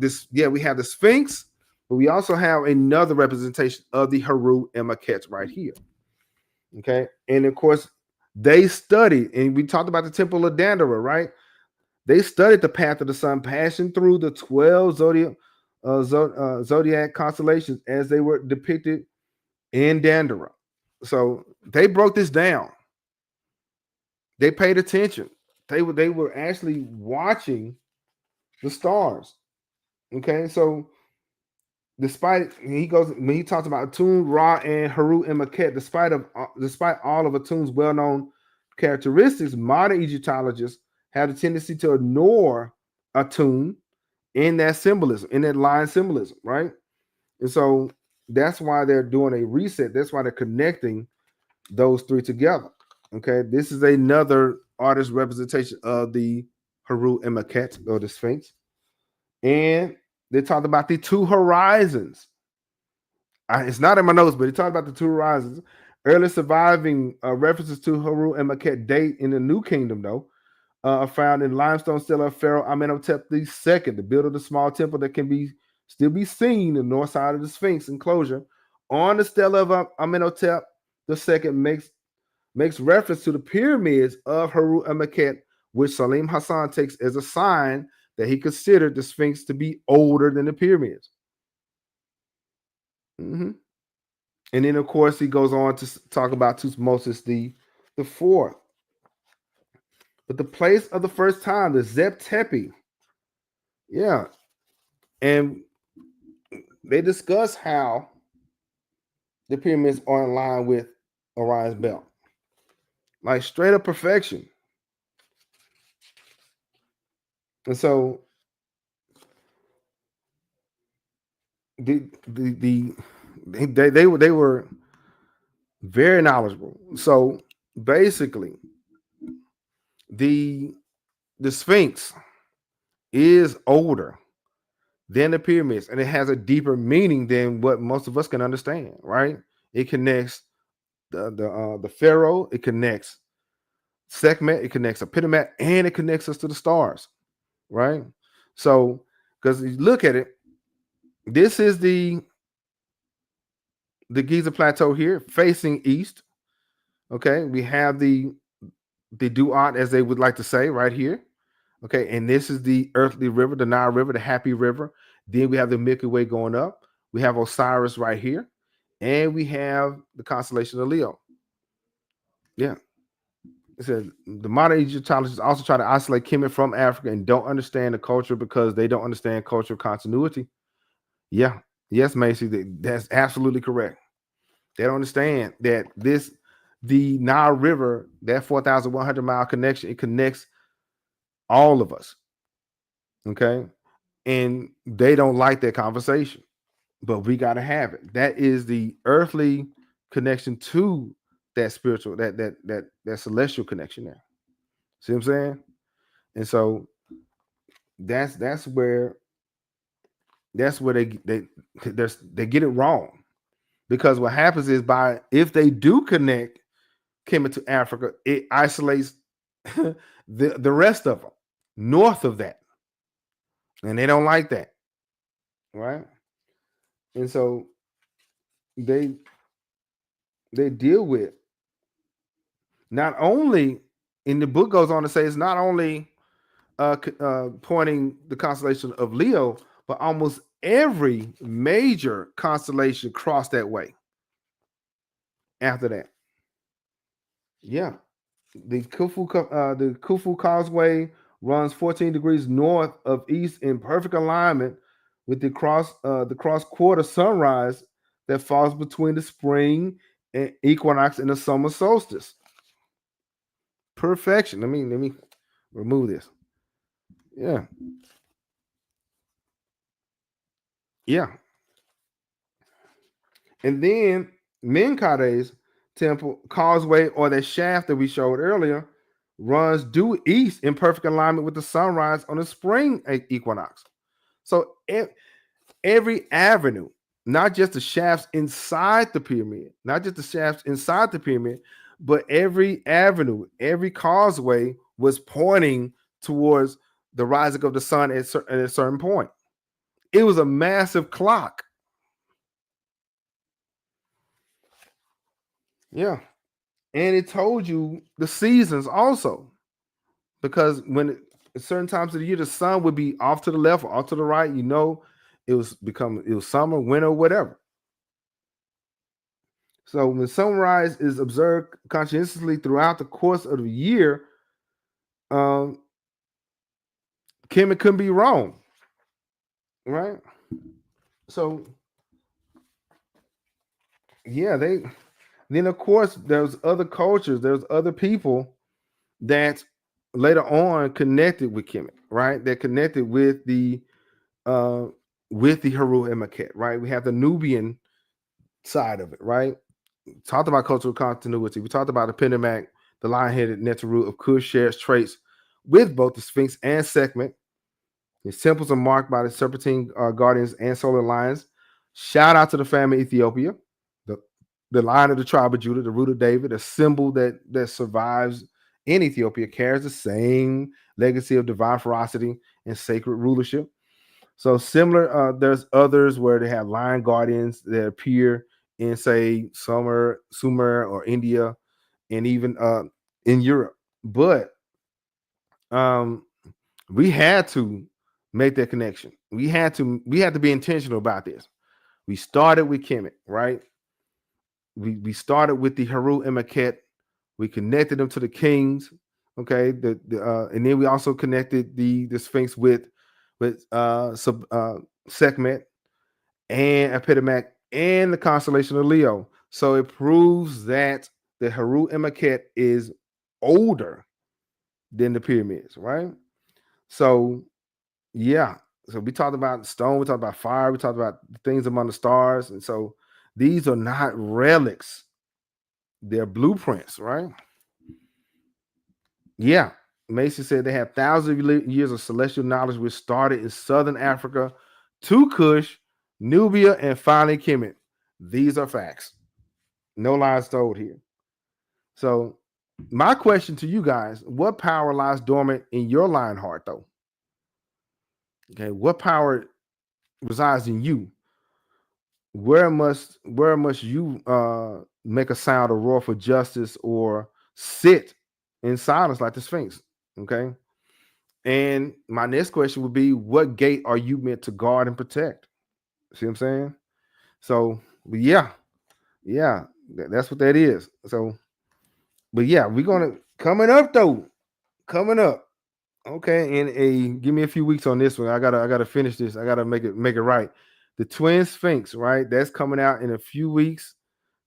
this, yeah, we have the Sphinx, but we also have another representation of the Haru and Maket right here. Okay, and of course they studied, and we talked about the Temple of Dandara, right? They studied the path of the sun, passing through the 12 zodiac constellations as they were depicted in Dandara. So they broke this down. They paid attention. They were actually watching the stars. Okay, so despite he goes when he talks about Atum, Ra, and Haru and Maket, despite all of Atum's well-known characteristics, modern Egyptologists have a tendency to ignore Atum in that symbolism, in that line symbolism, right? And so that's why they're doing a reset. That's why they're connecting those three together. Okay, this is another artist representation of the Haru and Maket or the Sphinx, and they talked about the two horizons. It's not in my notes, but he talked about the two horizons. Early surviving references to Haru and Maket date in the New Kingdom, though, are found in limestone stela of Pharaoh Amenhotep II, the builder of the small temple that can still be seen in the north side of the Sphinx enclosure. On the stela of Amenhotep II makes reference to the pyramids of Haru and Maket, which Salim Hassan takes as a sign that he considered the Sphinx to be older than the pyramids. Mm-hmm. And then, of course, he goes on to talk about Tutmosis the fourth. But the place of the first time, the Zep Tepi, yeah. And they discuss how the pyramids are in line with Orion's belt. Like straight up perfection. And so they were very knowledgeable. So basically, the Sphinx is older than the pyramids, and it has a deeper meaning than what most of us can understand. Right? It connects the Pharaoh. It connects Sekhmet. It connects Epitomat, and it connects us to the stars. Right? So, because you look at it, This is the Giza plateau here, facing east. Okay, we have the Duat, as they would like to say, right here. Okay, and this is the earthly river, the Nile River, the happy river. Then we have the Milky Way going up. We have Osiris right here, and we have the constellation of Leo. Yeah. It says the modern Egyptologists also try to isolate Kemet from Africa and don't understand the culture because they don't understand cultural continuity. Yeah. Yes, Macy, that's absolutely correct. They don't understand that the Nile River, that 4,100-mile connection, it connects all of us. Okay. And they don't like that conversation, but we got to have it. That is the earthly connection to that spiritual, that celestial connection there. See what I'm saying? And so that's where they get it wrong, because what happens is, if they do connect Kemet to Africa, it isolates the rest of them north of that, and they don't like that, right? And so they deal with, not only, in the book goes on to say, it's not only pointing the constellation of Leo, but almost every major constellation crossed that way after that. Yeah. The Khufu Causeway runs 14 degrees north of east in perfect alignment with the cross quarter sunrise that falls between the spring and equinox and the summer solstice. Perfection. Let me remove this. Yeah. Yeah. And then Menkade's temple causeway, or that shaft that we showed earlier, runs due east in perfect alignment with the sunrise on the spring equinox. So every avenue, not just the shafts inside the pyramid, but every avenue, every causeway was pointing towards the rising of the sun at a certain point. It was a massive clock. Yeah. And it told you the seasons also, because at certain times of the year, the sun would be off to the left or off to the right. It was summer, winter, whatever. So when sunrise is observed conscientiously throughout the course of the year, Kemet couldn't be wrong, right? So yeah, then of course there's other cultures, there's other people that later on connected with Kemet, right? They're connected with the Heru and Maket, right? We have the Nubian side of it, right? We talked about cultural continuity. We talked about the Pendemak, the lion-headed Neteru of Kush shares traits with both the Sphinx and Sekhmet. His temples are marked by the serpentine guardians and solar lions. Shout out to the family Ethiopia, the lion of the tribe of Judah, the root of David, a symbol that survives in Ethiopia, carries the same legacy of divine ferocity and sacred rulership. So similar, there's others where they have lion guardians that appear in, say, Sumer or India, and even in Europe. But we had to make that connection. We had to be intentional about this. We started with Kemet, right? We started with the Heru and Maket. We connected them to the kings, okay. And then we also connected the Sphinx with Sekhmet and Epidemic and the constellation of Leo. So it proves that the Heru and Maket is older than the pyramids, right? So yeah. So we talked about stone, we talked about fire, we talked about things among the stars. And so these are not relics, they're blueprints, right? Yeah. Mason said they have thousands of years of celestial knowledge, which started in southern Africa to Kush, Nubia, and finally Kemet. These are facts. No lies told here. So my question to you guys, what power lies dormant in your lion heart, though? Okay, what power resides in you? where must you make a sound or roar for justice or sit in silence like the Sphinx? Okay. And my next question would be, what gate are you meant to guard and protect? See what I'm saying? So, but yeah, that's what that is. So, but yeah, we're gonna coming up though, coming up. Okay, and give me a few weeks on this one. I gotta finish this. I gotta make it right. The Twin Sphinx, right? That's coming out in a few weeks.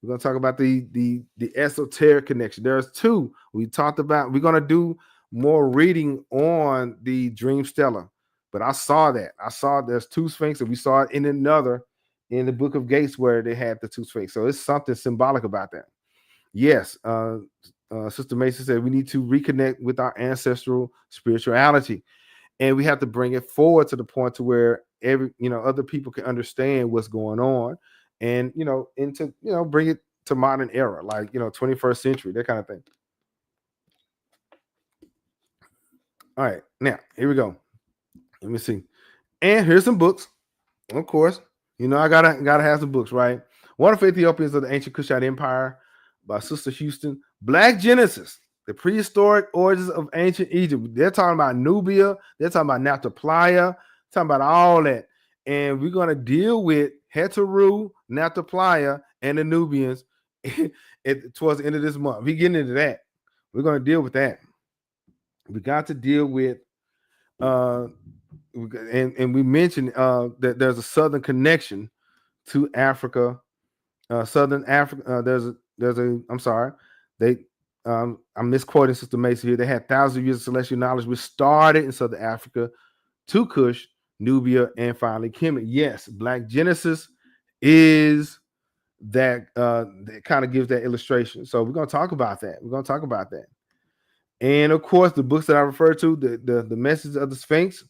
We're gonna talk about the esoteric connection. There's two we talked about. We're gonna do more reading on the Dream Stela, but I saw that. I saw there's two Sphinx, and we saw it in another in the Book of Gates where they had the two Sphinx. So it's something symbolic about that. Yes, Sister Mason said we need to reconnect with our ancestral spirituality, and we have to bring it forward to the point to where other people can understand what's going on, and into bring it to modern era, like 21st century, that kind of thing. All right, now here we go. Let me see, and here's some books. Of course, I gotta have some books, right? Wonderful Ethiopians of the Ancient Kushite Empire by Sister Houston. Black Genesis, the prehistoric origins of ancient Egypt. They're talking about Nubia. They're talking about Nataplaya. Talking about all that, and we're gonna deal with Heteru, Nataplaya, and the Nubians towards the end of this month. We're getting into that. We're gonna deal with that. We got to deal with and we mentioned that there's a southern connection to Africa, Southern Africa. I'm sorry, they I'm misquoting Sister Mason here. They had thousands of years of celestial knowledge, which started in Southern Africa to Kush, Nubia, and finally Kemet. Yes, Black Genesis is that kind of gives that illustration. So we're gonna talk about that. And of course, the books that I referred to, the Message of the Sphinx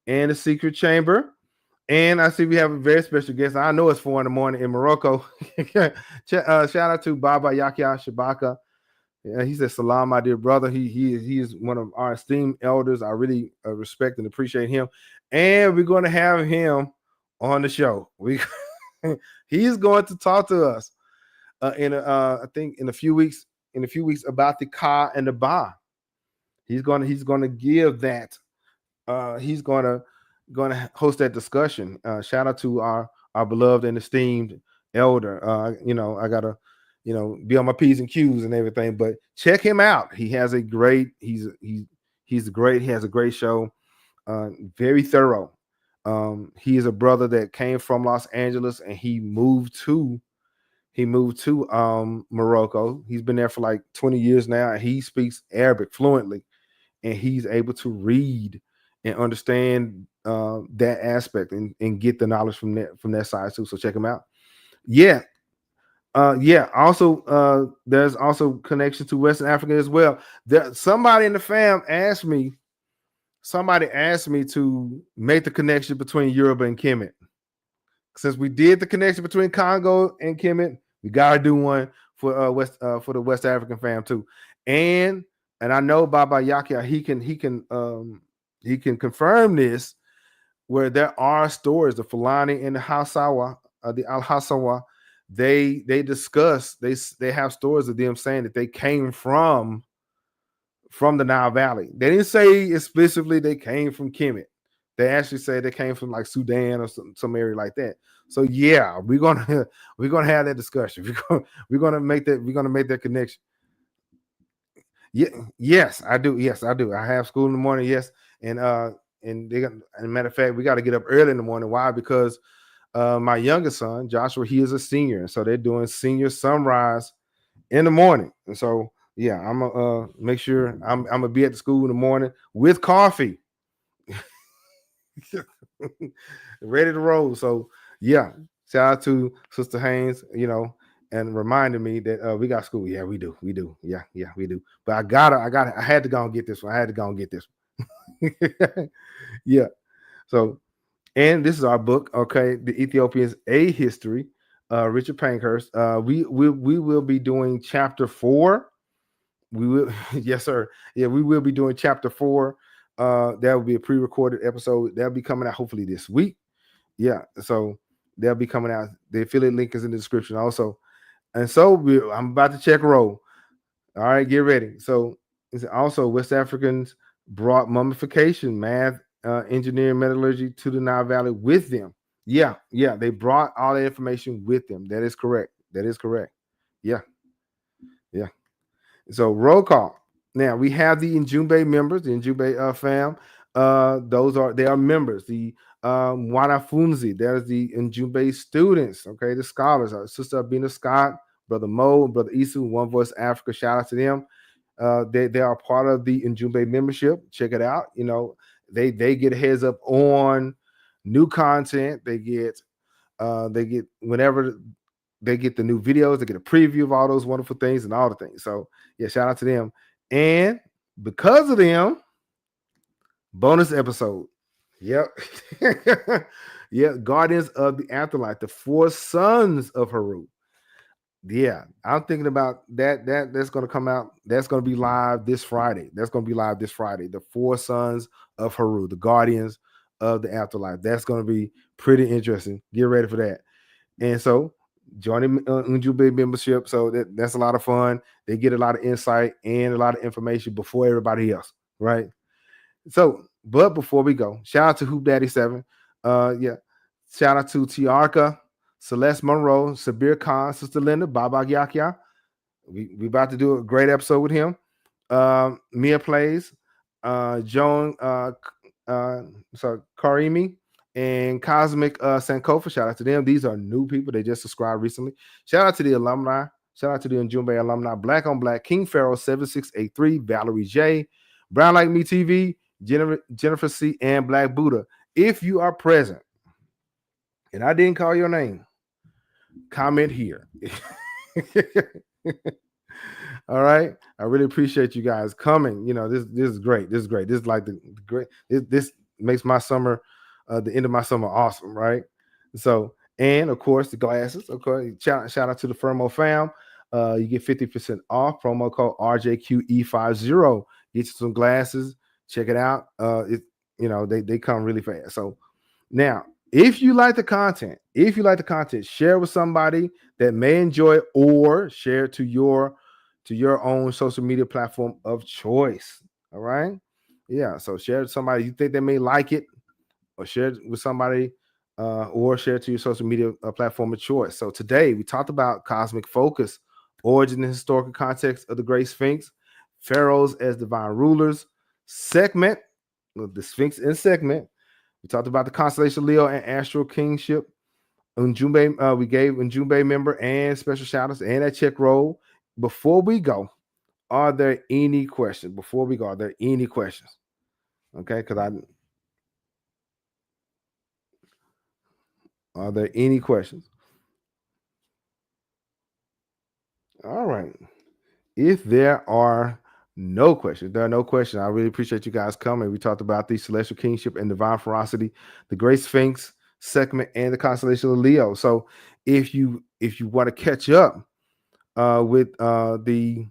and the Secret Chamber. And I see we have a very special guest. I know it's 4 a.m. in Morocco. Shout out to Baba Yahya Shabaka. He said, "Salam, my dear brother." He is one of our esteemed elders. I really respect and appreciate him. And we're going to have him on the show. He's going to talk to us I think in a few weeks. About the Ka and the Ba. He's going to give that. He's going to host that discussion. Shout out to our beloved and esteemed elder. I gotta be on my P's and Q's and everything, but check him out. He has a great he's great. He has a great show, very thorough. He is a brother that came from Los Angeles, and he moved to Morocco. He's been there for like 20 years now, and he speaks Arabic fluently, and he's able to read and understand that aspect and get the knowledge from that side too. So check him out. Yeah. Also, there's also connection to Western Africa as well. Somebody in the fam asked me to make the connection between Yoruba and Kemet. Since we did the connection between Congo and Kemet, we gotta do one for for the West African fam too. And I know Baba Yahya, he can confirm this, where there are stories, the Fulani and the Hausawa, the Al Hausawa, they discuss, they have stories of them saying that they came from the Nile Valley. They didn't say explicitly they came from Kemet. They actually say they came from like Sudan or some area like that. So yeah, we're gonna have that discussion. We're gonna make that connection. Yeah, yes, I do. Yes, I do. I have school in the morning. Yes, and as a matter of fact, we got to get up early in the morning. Why? Because my youngest son, Joshua, he is a senior, and so they're doing senior sunrise in the morning. And so yeah, I'm gonna make sure I'm gonna be at the school in the morning with coffee, ready to roll. So yeah, shout out to Sister Haynes, and reminding me that we got school. Yeah, we do. Yeah, we do. But I had to go and get this one. I had to go and get this one. Yeah. So, and this is our book, okay, The Ethiopians: A History, Richard Pankhurst. We will be doing chapter 4. We will, yes, sir. Yeah, we will be doing chapter 4. That will be a pre-recorded episode. That'll be coming out hopefully this week. Yeah. So they'll be coming out. The affiliate link is in the description also. And so I'm about to check roll. All right, get ready. So also West Africans brought mummification, math, engineering, metallurgy to the Nile Valley with them. Yeah, they brought all the information with them. That is correct. Yeah. So roll call. Now we have the Ujumbe members, the Ujumbe fam. They are members. The Wanafunzi, there's the Ujumbe students. Okay, the scholars. Sister Abina Scott, Brother Mo, Brother Isu, One Voice Africa. Shout out to them. They are part of the Ujumbe membership. Check it out. They get a heads up on new content. They get whenever they get the new videos, they get a preview of all those wonderful things and all the things. So yeah, shout out to them. And because of them, bonus episode. Yep. Yeah, Guardians of the Afterlife, the 4 sons of Haru. Yeah, I'm thinking about that's going to come out. That's going to be live this Friday. The 4 sons of Haru, the Guardians of the Afterlife. That's going to be pretty interesting. Get ready for that. And so joining Ujumbe membership, so that's a lot of fun. They get a lot of insight and a lot of information before everybody else, right? So, but before we go, shout out to Hoop Daddy 7. Shout out to Tiarka, Celeste Monroe, Sabir Khan, Sister Linda, Baba Yakya. We about to do a great episode with him. Mia Plays, Joan Karimi, and Cosmic Sankofa. Shout out to them. These are new people. They just subscribed recently. Shout out to the alumni. Shout out to the Ujumbe alumni. Black on Black, King Pharaoh 7683, Valerie J, Brown Like Me TV, Jennifer C, and Black Buddha. If you are present and I didn't call your name, comment here. All right. I really appreciate you guys coming. This is great. This is like the great. This makes my summer, the end of my summer, awesome, right? So, and of course, the glasses. Okay, shout out to the Fermo fam. You get 50% off. Promo code RJQE50. Get you some glasses. Check it out. They come really fast. So now, if you like the content, share with somebody that may enjoy it, or share it to your own social media platform of choice. All right. Yeah. So share it with somebody you think they may like it, or share it with somebody, or share it to your social media platform of choice. So today we talked about cosmic focus, origin and historical context of the Great Sphinx, pharaohs as divine rulers, Sekhmet, the Sphinx and Sekhmet. We talked about the Constellation Leo and Astral Kingship. Ujumbe, we gave Ujumbe member and special shout outs and that check roll. Before we go, are there any questions? Are there any questions? Okay, are there any questions? All right. If there are no questions, I really appreciate you guys coming. We talked about the celestial kingship and divine ferocity, the Great Sphinx, Sekhmet, and the constellation of Leo. So if you want to catch up with the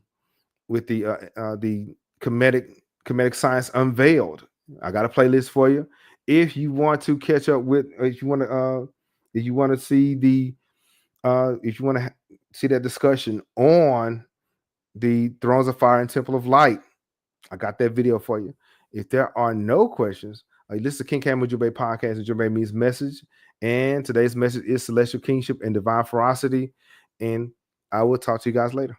Kemetic Science Unveiled, I got a playlist for you. If you want to catch up with, if you want to see see that discussion on the Thrones of Fire and Temple of Light, I got that video for you. If there are no questions, listen to King Cam Ujumbe podcast. Ujumbe means message, and today's message is celestial kingship and divine ferocity. And I will talk to you guys later.